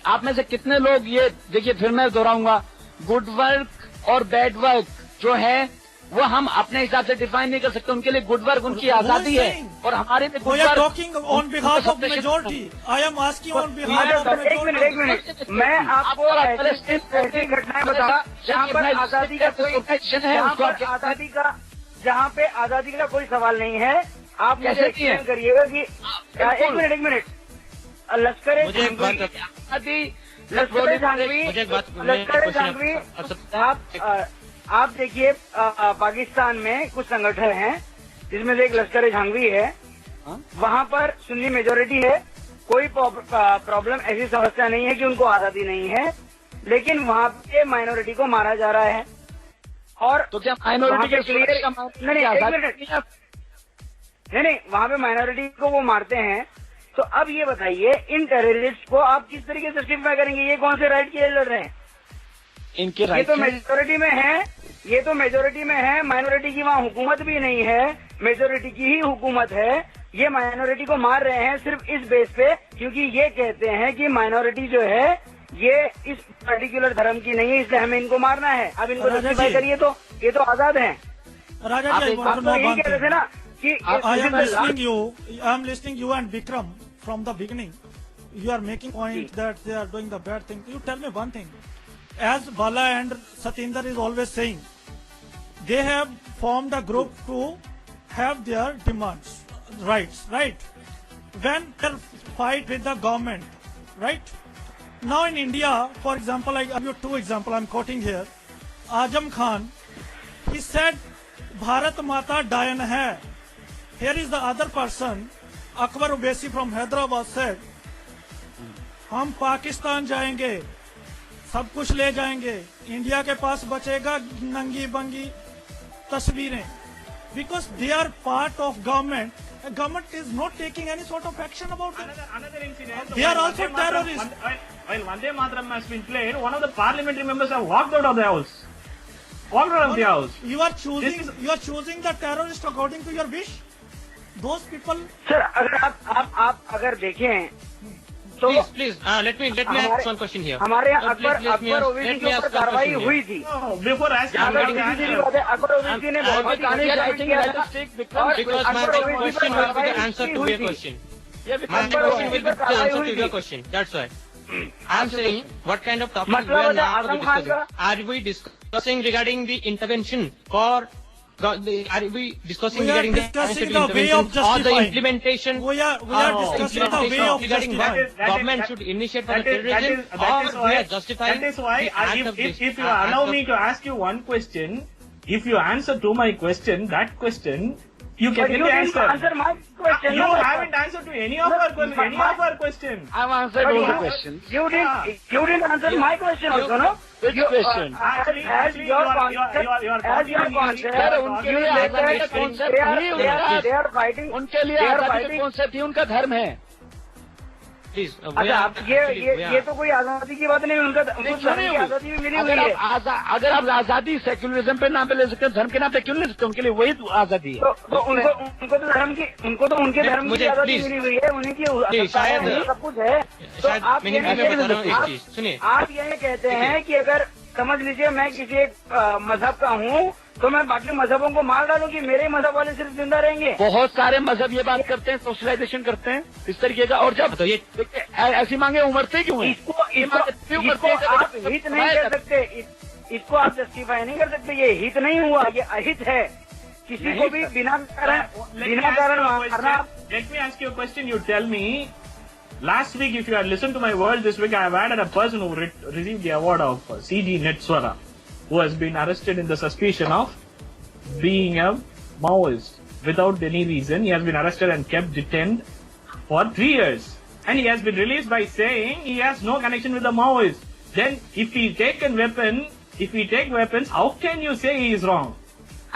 आप में से कितने लोग ये देखिए, फिर मैं दोहराऊंगा, गुड वर्क और बैड वर्क जो है वो हम अपने हिसाब से डिफाइन नहीं कर सकते। उनके लिए गुड वर्क उनकी आजादी है और हमारे लिए We good are work talking on behalf of majority. I am asking on behalf of एक majority. मिनट, मैं आपको ऐसी घटनाएं बताऊं जहाँ पर आजादी का कोई जहाँ पे आजादी का कोई सवाल नहीं है। आप मुझे कैसे नहीं है? एक्सप्लेन करिएगा कि एक मिनट लश्कर मुझे एक बात लश्कर जहांगवी आप देखिए, पाकिस्तान में कुछ संगठन हैं जिसमें से एक लश्कर जहांगवी है। वहाँ पर सुन्नी मेजोरिटी है, कोई प्रॉब्लम, ऐसी समस्या नहीं है कि उनको आजादी नहीं है, लेकिन वहाँ पे माइनॉरिटी को मारा जा रहा है। और तो क्या माइनॉरिटी के क्लियर नहीं, वहाँ पे माइनॉरिटी को वो मारते हैं। तो अब ये बताइए, इन टेररिस्ट को आप किस तरीके से जस्टिफाई करेंगे? ये कौन से राइट के लिए लड़ रहे हैं? इनके ये राइट तो मेजोरिटी में है, माइनॉरिटी की वहाँ हुकूमत भी नहीं है, मेजोरिटी की ही हुकूमत है। ये माइनॉरिटी को मार रहे हैं सिर्फ इस बेस पे क्योंकि ये कहते हैं कि माइनॉरिटी जो है ये इस पर्टिकुलर धर्म की नहीं है, इसलिए हमें इनको मारना है। अब इनको राजा जस्टिफाई जी। करिए तो ये तो आजाद हैं। Raja ji, I want आप to तो know यही one कह रहे थे thing. ना कि I am listening you. I am listening you and Bikram from the beginning. You are making point that they are doing the bad thing. You tell me one thing. As Bala and Satinder is always saying, they have formed a group to have their demands, rights, right? When they fight with the government, right? Now in India, for example, I give you two examples. I'm quoting here. Azam Khan, he said, Bharat Mata Dayan hai. Here is the other person, Akbar Ubaisi from Hyderabad said, हम पाकिस्तान जाएंगे, सब कुछ ले जाएंगे, India के पास बचेगा नंगी बंगी तस्वीरें, because they are part of government. Government is not taking any sort of action about it. Another incident. They are while also Vande Mataram- terrorists. While Vande Mataram has been played, one of the parliamentary members have walked out of the house. Walked out of the house. You are choosing, This is- you are choosing the terrorist according to your wish. Those people. Sir अगर आप अगर देखें तो Please, let me ask one question here. हमारे यहाँ Please, let me Akbar ask- Owaisi let के me ऊपर ask one कार्रवाई question हुई here. थी। No, before asking, अगर I'm Sidhi getting Sidhi answer. बात है, अकबर ओवैसी ने बहुत ही Danish, I घटिया think you have to किया stick था। Bikram, और Because my Akbar Owaisi question पर will be the कार्रवाई answer to हुई your थी। question. ये My Bikram question will be the कार्रवाई answer हुई to your थी। question. That's why. I'm saying what kind of topic मतलब we are वजह now Azam Khan discussing. Are we discussing regarding the intervention for? Are we discussing We are regarding the discussing financial the way of intervention or the justifying. implementation? We are Oh, discussing the implementation way of regarding what justifying. government should initiate for the That terrorism, is or we are justifying that is why the act of if this- you allow act me of- to ask you one question, if you answer to my question, that question, you But can you get the didn't answer. answer my question. You no? haven't answered to any of our question. Any of our question. I've answered But all the you- questions. You didn't answer my question also, no? Which question? Actually, as you your are concept, Sir, उनके लिए आजादी का concept ही उनका they are fighting. उनके लिए They are आजादी का fighting. Concept ही उनका धर्म है। please. अच्छा, आप ये तो कोई आजादी की बात नहीं, उनको धर्म की आजादी भी मिली हुई है। अगर आप आजादी सेक्युलरिज्म पे नाम पे ले सकते हैं, धर्म के नाम पे क्यों ले सकते हैं? उनके लिए वही आजादी है। तो उनको तो उनके धर्म की आजादी मिली हुई है, उन्हीं की शायद सब कुछ है। तो आप ये कहते हैं कि अगर समझ लीजिए मैं किसी एक मजहब का हूँ तो मैं बाकी मजहबों को मार डालूं कि मेरे मजहब वाले सिर्फ जिंदा रहेंगे। बहुत सारे मजहब ये बात करते हैं, सोशलाइजेशन करते हैं इस तरीके का। और जब तो ये ऐसी मांगे उमड़ते क्यों हैं? इसको आप हित नहीं कर सकते, इसको आप जस्टिफाई नहीं कर सकते। ये हित नहीं हुआ, ये अहित है। किसी को भी बिना कारण मारना। Let me ask you a question. You tell me. Last week, if you had listened to my words, this week I have added a person who received the award of C.G. Netswara, who has been arrested in the suspicion of being a Maoist without any reason. He has been arrested and kept detained for 3 years. And he has been released by saying he has no connection with the Maoists. Then, if he take weapons, how can you say he is wrong?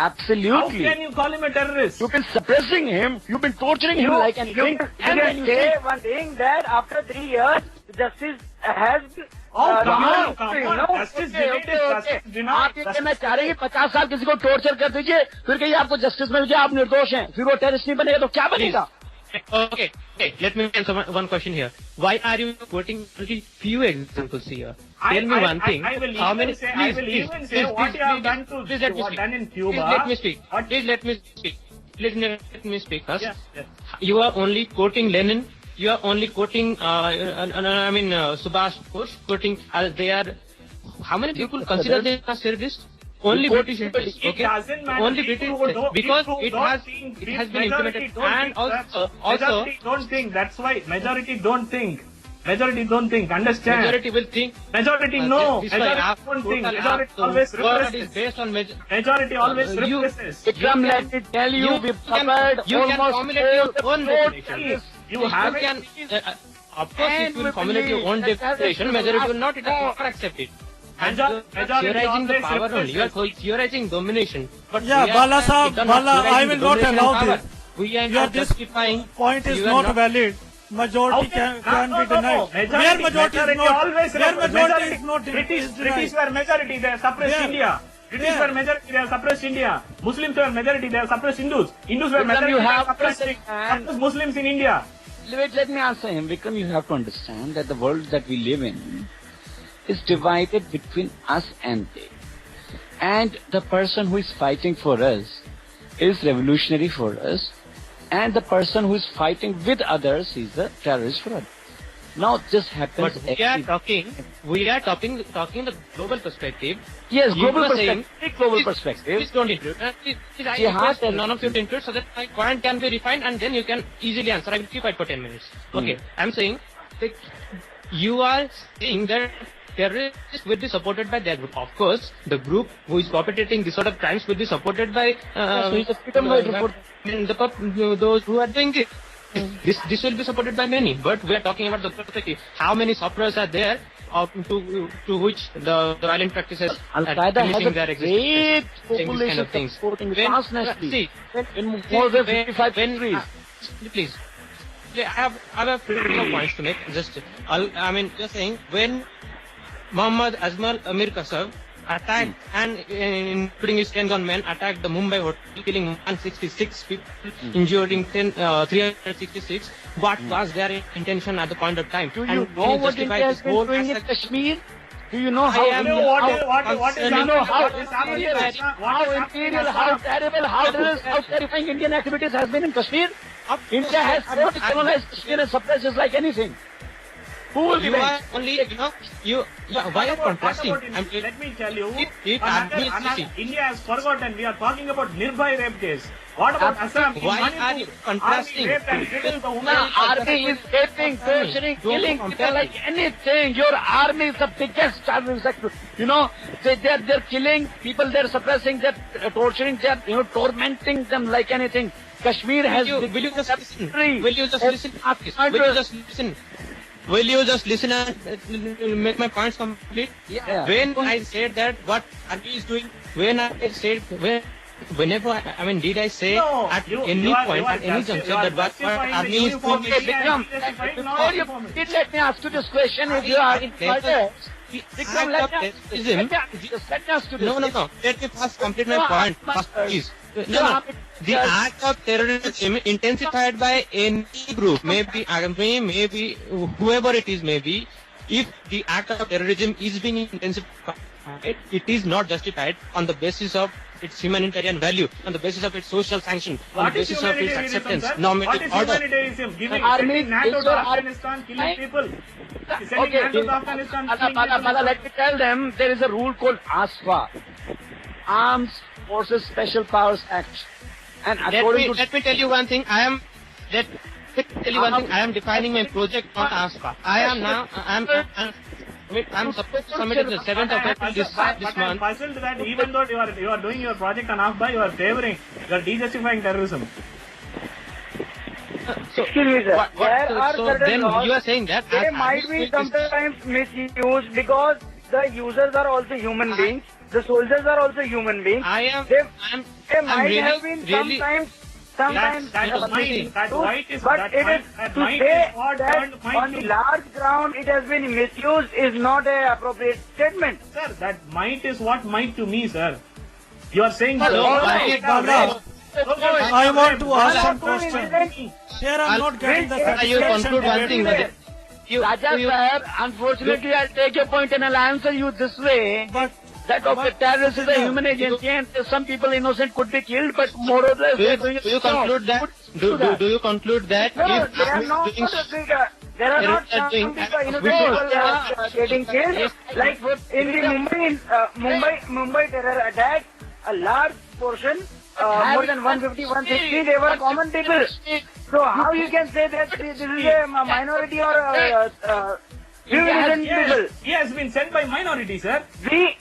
Absolutely. How can you call him a terrorist? You've been suppressing him. You've been torturing him like anything. And then you say one thing that after 3 years, justice has. Come on. Justice denied. आप ये कहना चाह रहे हैं कि 50 साल किसी को टॉर्चर कर दीजिए, फिर कहिए आपको जस्टिस मिल जाए, आप निर्दोष हैं, फिर वो टेररिस्ट नहीं बनेगा तो क्या बनेगा? Okay, let me answer one question here. Why are you quoting only few examples here? Tell me one thing. I will How many? even say what you have done to done in Cuba. Please let me speak. Please let me speak. Please let me speak first. Yes. You are only quoting Lenin. You are only quoting, Subhash Bose. Quoting, they are. How many people consider they are terrorists? Only British people, okay? It doesn't matter. Only British, because it has been implemented. And also, majority don't think. That's why majority don't think. Majority don't think. Understand? Majority will think. Majority no. Majority don't think. Majority always represses. Based on Majority always represses. Ikram, let me tell you, we've covered you can almost formulate your own definition. You have can, of course, if you will formulate your own definition, majority will not accept it. And theorizing the power only. You are theorizing domination. But Bala Sahab, I will not allow this. We are Your not justifying. Point is not valid. Majority can be denied. Where majority is not, where majority is not, British were majority, they suppressed India. British were majority, they have suppressed India. Muslims were majority, they have suppressed Hindus. Hindus were majority, they have suppressed Muslims in India. Wait, let me answer him. Vikram, you have to understand that the world that we live in is divided between us and they. And the person who is fighting for us is revolutionary for us. And the person who is fighting with others is a terrorist for us. Now this happens. But we are talking the global perspective. Yes, You global were saying- perspective. Global perspective. Please don't intrude. Please, I Yeah, request tell- none of you to intrude so that my point can be refined and then you can easily answer. I will keep it for 10 minutes. Okay, I'm saying that you are saying that terrorists will be supported by their group. Of course, the group who is perpetrating this sort of crimes will be supported by those who are doing this. This will be supported by many, but we are talking about the perspective. How many sufferers are there to which the violent practices Al-Qaeda has a their great existence, population kind of things. supporting When- transnationally. see, in more than 55 countries. Please. I have a few points to make. Just saying, when Muhammad Azmal Amir Kasab attacked and including his 10 gunmen attacked the Mumbai hotel, killing 166 people, injuring 366. What was their intention at the point of time? Do you know what India has been doing in Kashmir? Do you know how terrible, how terrifying Indian activities has been in Kashmir? India has colonized Kashmir and suppressed it like anything. Who will You are only, why are you contrasting? Let me tell you, See. India has forgotten. We are talking about Nirbhay rape case. What about Assam? In Why Manipur, are you contrasting? army raped and killed the woman. Army is raping, torturing, killing people like anything. Your army is the biggest terrorist sector. They're killing people, they're suppressing, they're torturing, they're tormenting them like anything. Kashmir has Will you just listen? Will you just listen? Will you just listen and make my points complete? Yeah. When I said that what army is doing, when I said whenever I mean, did I say No, at you any are- point, you are at any justi- juncture you are that what justifying the army is doing? uniformity Vikram, and justifying before you non-uniformity. please let me ask you this question. If you are in Vikram, let me ask you this. No. Let me first complete my No, point. but- First, please. No, The act of terrorism intensified by any group, maybe army, maybe whoever it is, maybe, if the act of terrorism is being intensified, it is not justified on the basis of its humanitarian value, on the basis of its social sanction, on What the is basis of its humanitarianism, acceptance, sir? What normative is order. humanitarianism? Giving Army, sending NATO is to your Afghanistan, killing army- people. Sending NATO to Afghanistan, killing Bala, let me tell them there is a rule called ASFA, Armed Forces Special Powers Act. And according to Let me tell you one thing. I am defining my project on ASPA. I'm supposed to submit it the 7th of April this But I'm month. puzzled that even though you are doing your project on AFBA, you are de-justifying terrorism. Excuse me, sir. There are So certain then laws. you are saying that They as might be army is- sometimes misused because the users are also human beings. The soldiers are also human beings. They I'm might really, have been really, sometimes That is might. That might is but that it might, is that to might say is what that turned might on to. large ground it has been misused is not a appropriate statement. Sir, that might is what might to me, sir. You are saying But so. all right, Bala, I want to ask some questions. Here I'm not getting the you satisfaction. conclude one thing. debate. Raja sir, unfortunately I'll take your point and I'll answer you this way. But That of the terrorist is a human agency and some people innocent could be killed, but more or less they're doing Do you conclude that? Do you conclude that no, if they are army not is doing there are not some doing- people, innocent people getting killed. Like in the Mumbai terror attack, a large portion, more than 150, 160, they were common people. So how you can say that this is a minority or few innocent people? He has been sent by minority, sir. We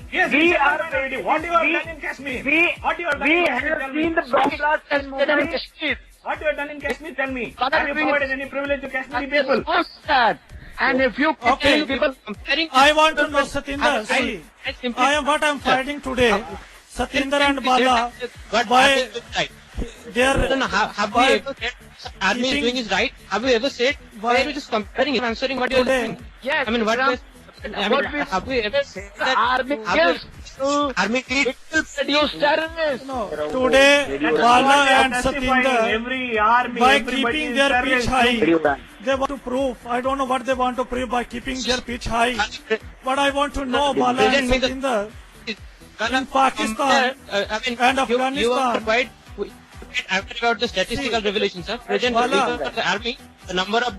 are minority. What you have done in Kashmir? What you have done we in Kashmir? have Tell seen me. the bomb blast in Mumbai. What you have done in Kashmir? Tell me. Father, Have you doing provided any privilege to Kashmiri people? What's that? And if you Okay. people comparing? I want to know, Satinder, see, what I'm fighting today, Satinder and Bala, by their Have we ever said army is doing is right? Have you ever said? Why are you just comparing and answering what you're Today. saying? yes, I mean, what Ram, was, I mean, have we ever said that army kills army did produce terrorists. no, today Bala and Justifying Satinder, every army, by everybody keeping is their terrorist. pitch high, they want to prove. I don't know what they want to prove by keeping their pitch high. But I want to know, Bala and Present me the- Satinder, in Pakistan I mean, and you are Afghanistan. quite after about the statistical revelation, sir. Present Bala. the army, the number of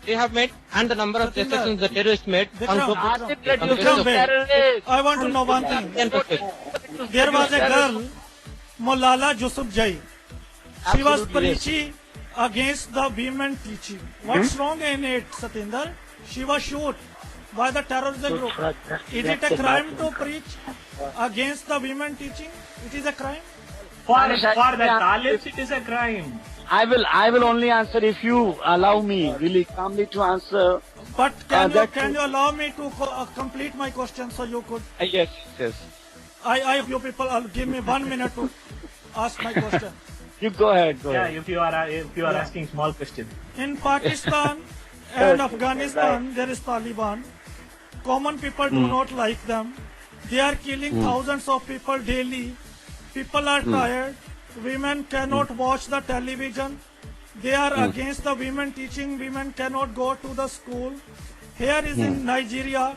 they have made and the number of Satinder. destructions the terrorists made on Vikram, top Army of produces wait. terrorists. I want to know one thing. There was a girl, Malala Yousafzai. She was Absolutely, yes. preaching against the women teaching. What's wrong in it, Satinder? She was shot by the terrorism group. Is it a crime to preach against the women teaching? It is a crime. For the Talibs, it is a crime. I will only answer if you allow me really calmly to answer. But can that- you allow me to complete my question so you could? Yes. You people, give me 1 minute to ask my question. You go ahead. Yeah, if you are asking small questions. In Pakistan and Afghanistan, there is Taliban. Common people do not like them. They are killing thousands of people daily. People are tired. Women cannot watch the television. They are against the women teaching. Women cannot go to the school. Here is in Nigeria,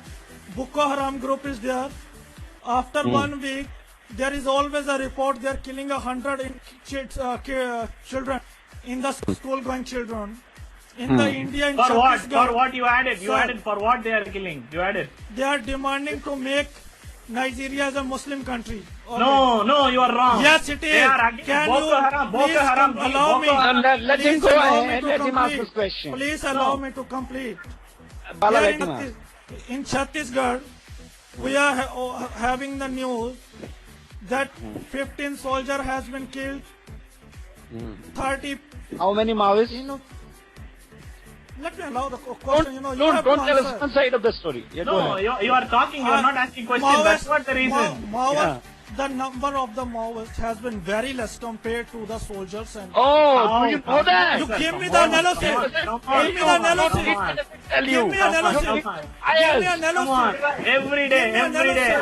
Boko Haram group is there. After 1 week, there is always a report they are killing 100 children in the school going children. In the India, in For what? Chhattisgarh, For what you added? You Sir. added for what they are killing? You added. they are demanding to make Nigeria as a Muslim country. Okay. No, you are wrong. Yes, it is. They are against Can Boko you Haram. Boko please Haram. allow me? Boko Haram. Let him Please go allow me ahead. to Let him ask complete. his question. Please allow me to complete. Bala, Here let him ask. in Chhattisgarh, we are having the news that 15 soldier has been killed. 30. How many Maoists? You know, let me allow the question. You Don't have to tell us answer. one side of the story. Yeah, go No, ahead. you are talking. You are not asking questions. That's what the reason. the number of the Maoists has been very less compared to the soldiers and. Oh, do you know that? You give me the analysis. Give me the analysis. Give me analysis. Give me analysis. Every day,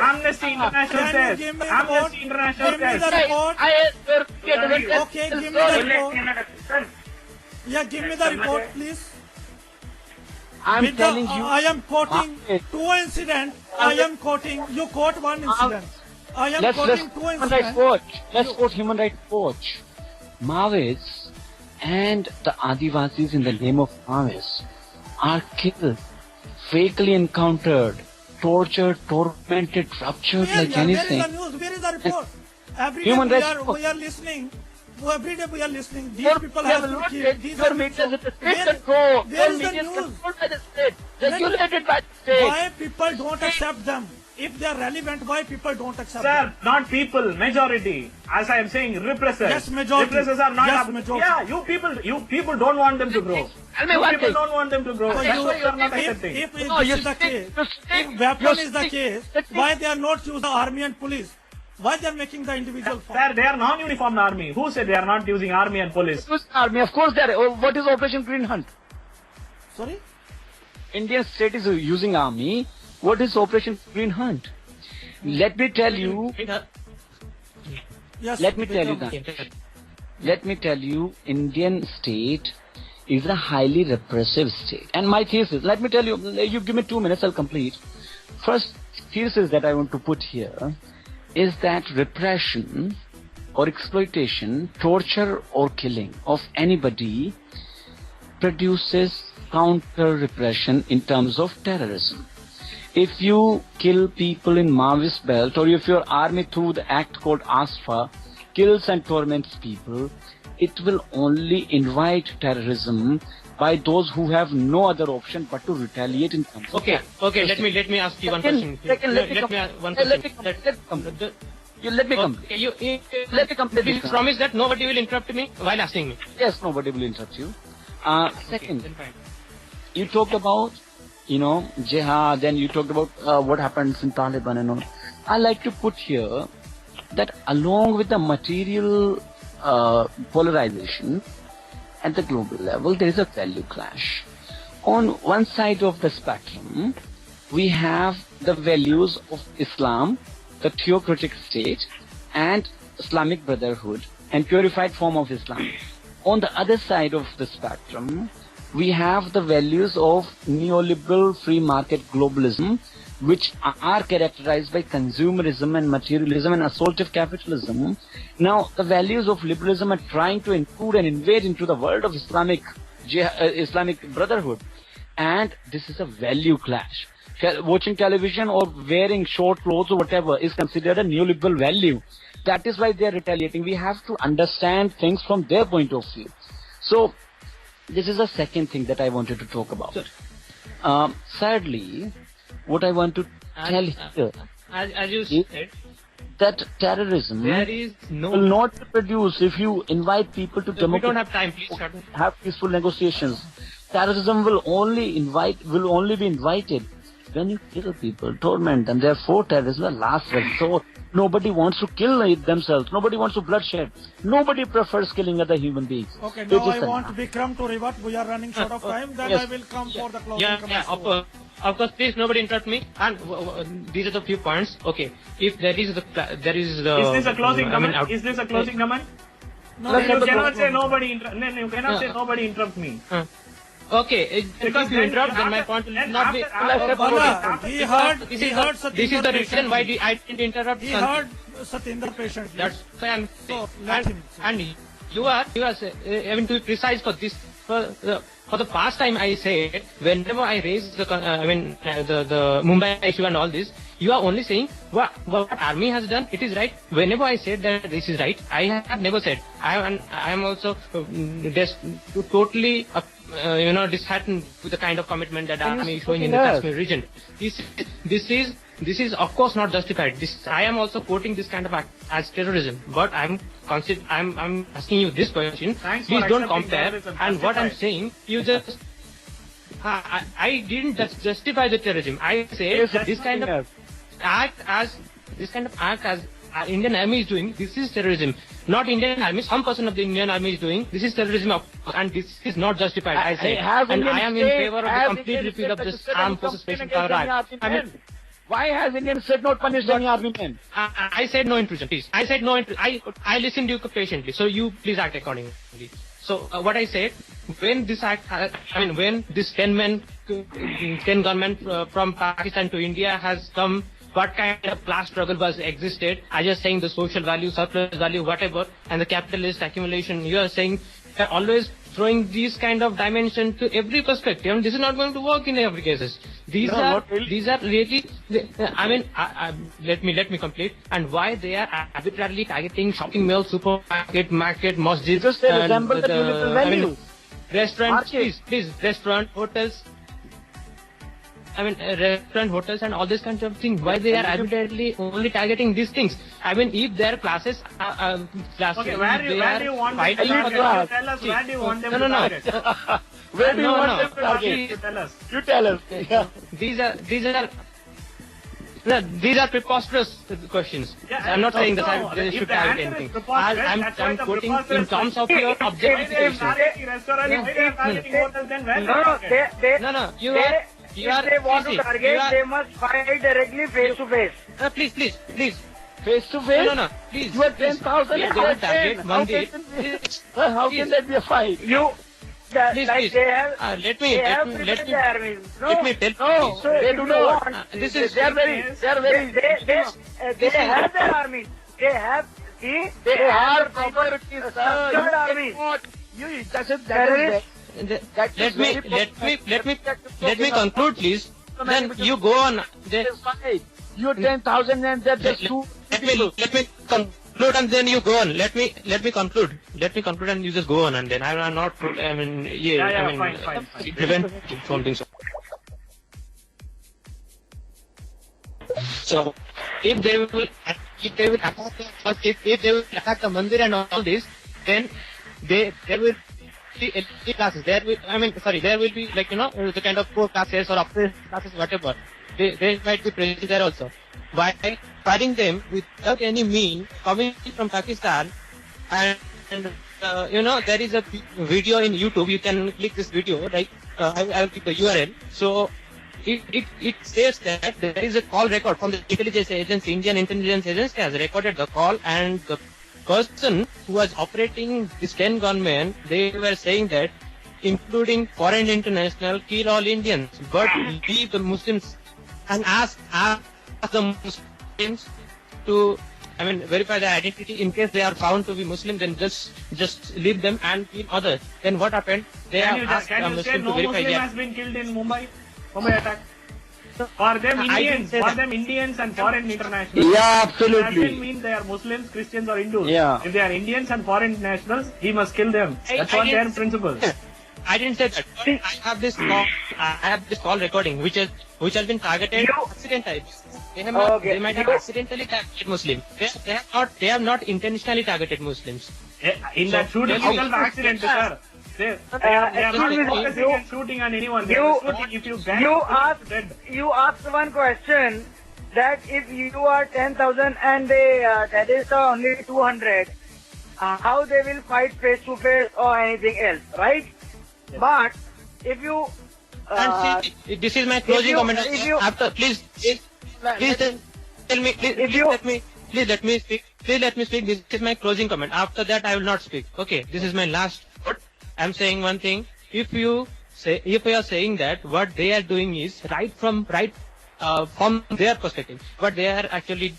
Amnesty International Can you says. give me Amnesty report? International Give me says. the report. Okay, give me the report. Yeah, give me the report, please. I'm With the- telling you. I am quoting two incidents. I am quoting. You quote one incident. I am Let's quoting two Human Rights incidents. Watch. Let's quote Human Rights Watch. Maoists and the Adivasis in the name of Maoists are killed, fakely encountered, tortured, tormented, ruptured like Where anything. is the news? Where is the report? Every day Human we Rights are, Watch. we are listening. Every day we are listening. These Your people have been killed. These are media is at the state Where- control. where Your is the media is news? controlled by the state, regulated by the state. Why people don't accept them? If they are relevant, why people don't accept Sir, them? not people, majority. As I am saying, repressors. Yes, majority. Repressors are not. Yes, majority. Yeah, you people don't want them to grow. Tell me You one people thing. don't want them to grow. So That's you- why you are not if accepting. No, this you is the stick- case, you stick- if weapon you is the stick- case, stick- why they are not use the army and police? Why they are making the individual form? Sir, they are non-uniformed army. Who said they are not using army and police? Who's army? Of course, there. Oh, what is Operation Green Hunt? Sorry? Indian state is using army. What is Operation Green Hunt? Let me tell you. Yes. Let me tell you that. Let me tell you, Indian state is a highly repressive state. And my thesis, let me tell you, you give me 2 minutes, I'll complete. First thesis that I want to put here is that repression or exploitation, torture or killing of anybody produces counter repression in terms of terrorism. If you kill people in Maoist belt, or if your army through the act called ASFA kills and torments people, it will only invite terrorism by those who have no other option but to retaliate in terms of Okay, let me ask you one question. Let me ask one question. Let me complete. Okay, you Let me complete please this. promise that nobody will interrupt me while asking me. Yes, nobody will interrupt you. Second, Then fine. you talked about, jihad, then you talked about what happens in Taliban and all. I like to put here that along with the material polarization at the global level, there is a value clash. On one side of the spectrum, we have the values of Islam, the theocratic state, and Islamic Brotherhood, and purified form of Islam. On the other side of the spectrum, we have the values of neoliberal free market globalism, which are characterized by consumerism and materialism and assaultive capitalism. Now, the values of liberalism are trying to include and invade into the world of Islamic Brotherhood. And this is a value clash. Watching television or wearing short clothes or whatever is considered a neoliberal value. That is why they are retaliating. We have to understand things from their point of view. So, this is the second thing that I wanted to talk about. Thirdly, what I want to tell here, As you said, that terrorism there is no. will not produce if you invite people to We don't have time. Please shut up. have peaceful negotiations. Terrorism will only be invited when you kill people, torment them. Therefore, terrorism is the last resort. Nobody wants to kill themselves. Nobody wants to bloodshed. Nobody prefers killing other human beings. Okay, It now is I the- want Vikram to rebut. We are running short of time. Then Yes. I will come for the closing Yeah, comments. of course. Please, nobody interrupt me. And these are the few points. Okay, if there is the Is this a closing comment? Is this a closing comment? No, Let's You have the cannot closing say nobody. You cannot say nobody interrupt me. Okay, if you interrupt, then my point will not be. Bala, he heard This Satinder is the reason why I didn't interrupt. He heard Satinder patiently. That's why I'm So, let him. and you are having to be precise for this. For the past time I said, whenever I raise the Mumbai issue and all this, you are only saying what army has done. It is right. Whenever I said that this is right, I have never said. I am also totally disheartened with the kind of commitment that army is showing in the Kashmir region. This is of course not justified. I am also quoting this kind of act as terrorism. But I'm asking you this question. Thanks Please for don't accepting compare. terrorism. And what I'm Justified. saying, you just. I didn't justify the terrorism. I say Yes, this kind of yes. act as Indian army is doing, this is terrorism. Not Indian army, some person of the Indian army is doing, this is terrorism, and this is not justified, I say. And I am in favor of the complete repeal of this armed forces special power act. I mean, why has Indian state not punished any army men? I said no intrusion, please. I said no intrusion. I listened to you patiently, so you please act accordingly. So what I said, when this act, when this 10 gunmen from Pakistan to India has come, what kind of class struggle was existed? I just saying the social value, surplus value, whatever, and the capitalist accumulation. You are saying they're always throwing these kind of dimension to every perspective. And this is not going to work in every cases. These are really. Let me complete. And why they are arbitrarily targeting shopping malls, supermarket, market, masjids, because they resemble the beautiful values. Restaurants, please, restaurant, hotels. Restaurant, hotels, and all this kind of thing. Why they are arbitrarily only targeting these things? If their classes, okay, where do you want them to target? Tell us where do you want them to target? Where do you want them to target? You tell us. Yeah. These are preposterous questions. Yeah, I'm not saying that they if should the target answer is anything. preposterous, I'm that's why the quoting in preposterous terms of your objectification. targeting restaurants, why they are targeting hotels, then where they target? You are. If they want to target, they must fight directly face to face. Please. Face to face? No, please. You are 10,000 Please, and they will 10. target How Mandir. can that be a fight? Please. They have Let prepared the armies. me tell. No, so They if do you not. want, This is. they have their armies. They have are properties, structured armies. Let me conclude, please. Then you go on. You 10,000 and they're just two people. Let me conclude and then you go on. Let me conclude. Let me conclude and you just go on and then I'm not. Fine. Prevent from doing so. So if they will attack the mandir and all this, then there will be classes. There will be the kind of poor classes or upper classes, whatever. They might be present there also. By fighting them without any mean coming from Pakistan, and there is a video in YouTube. You can click this video, right? I will click the URL. So it says that there is a call record from the intelligence agency, Indian intelligence agency has recorded the call, and the person who was operating this 10 gunmen, they were saying that, including foreign international, kill all Indians, but leave the Muslims, and ask the Muslims to, verify their identity. In case they are found to be Muslim, then just leave them and kill others. Then what happened? They have asked a Muslim to verify Muslim has been killed in Mumbai attack? For them Indians and foreign internationals. Yeah, absolutely. It doesn't mean they are Muslims, Christians or Hindus. Yeah. If they are Indians and foreign nationals, he must kill them. That's what their principle. I didn't say that. I have this call recording which has been targeted accidentally. They might have accidentally targeted Muslims. They have not intentionally targeted Muslims. In that shooting itself accident, sir. They are not focusing on shooting on anyone. They are shooting if you ban. You asked one question that if you are 10,000 and the terrorists are only 200, how they will fight face to face or anything else, right? Yes. But if you this is my closing comment. Please let me speak. This is my closing comment. After that, I will not speak. Okay, this is my last word. I'm saying one thing. If you are saying that what they are doing is right from their perspective, what they are actually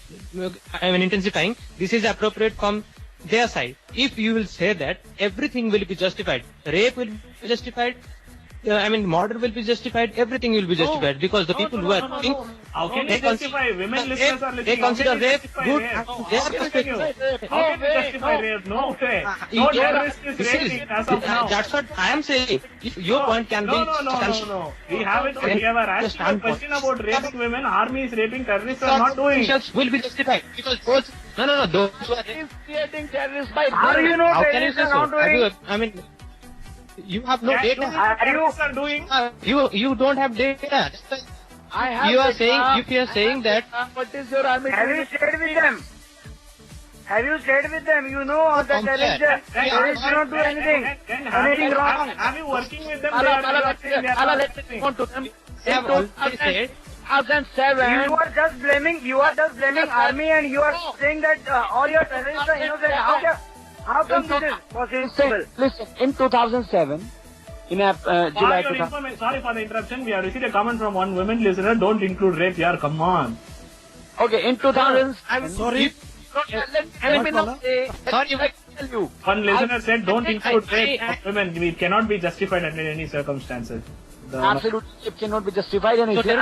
intensifying, this is appropriate from their side. If you will say that everything will be justified, rape will be justified, murder will be justified, everything will be justified, because the people who are doing, how can you justify? Women listeners are listening. They consider rape good. How can you justify rape? No way. No terrorist is raping as of now. That's what I am saying. If your point can be... No. We haven't ever asked a question about raping women. Army is raping, terrorists are not doing. Will be justified because those... No. Those who are creating terrorists by... How do you know how can you say terrorists are not doing? You have no data. Are doing? You don't have data. I have you are saying, if you are saying that... What is your army? Have you shared with them? Have you stayed with them? You know that terrorists do not do anything wrong. Have you working with them? Let's move on to them. In 2007, You are just blaming army, and you are saying that all your terrorists are innocent. How come this is possible? listen, in 2007, in July 2000. Sorry for the interruption. We have received a comment from one women listener. Don't include rape here. Come on. Okay, in 2000, Sorry. let me not say. Sorry, if I tell you. One listener said, don't include rape of women. We cannot be justified under any circumstances. Absolutely, it cannot be justified, and So if there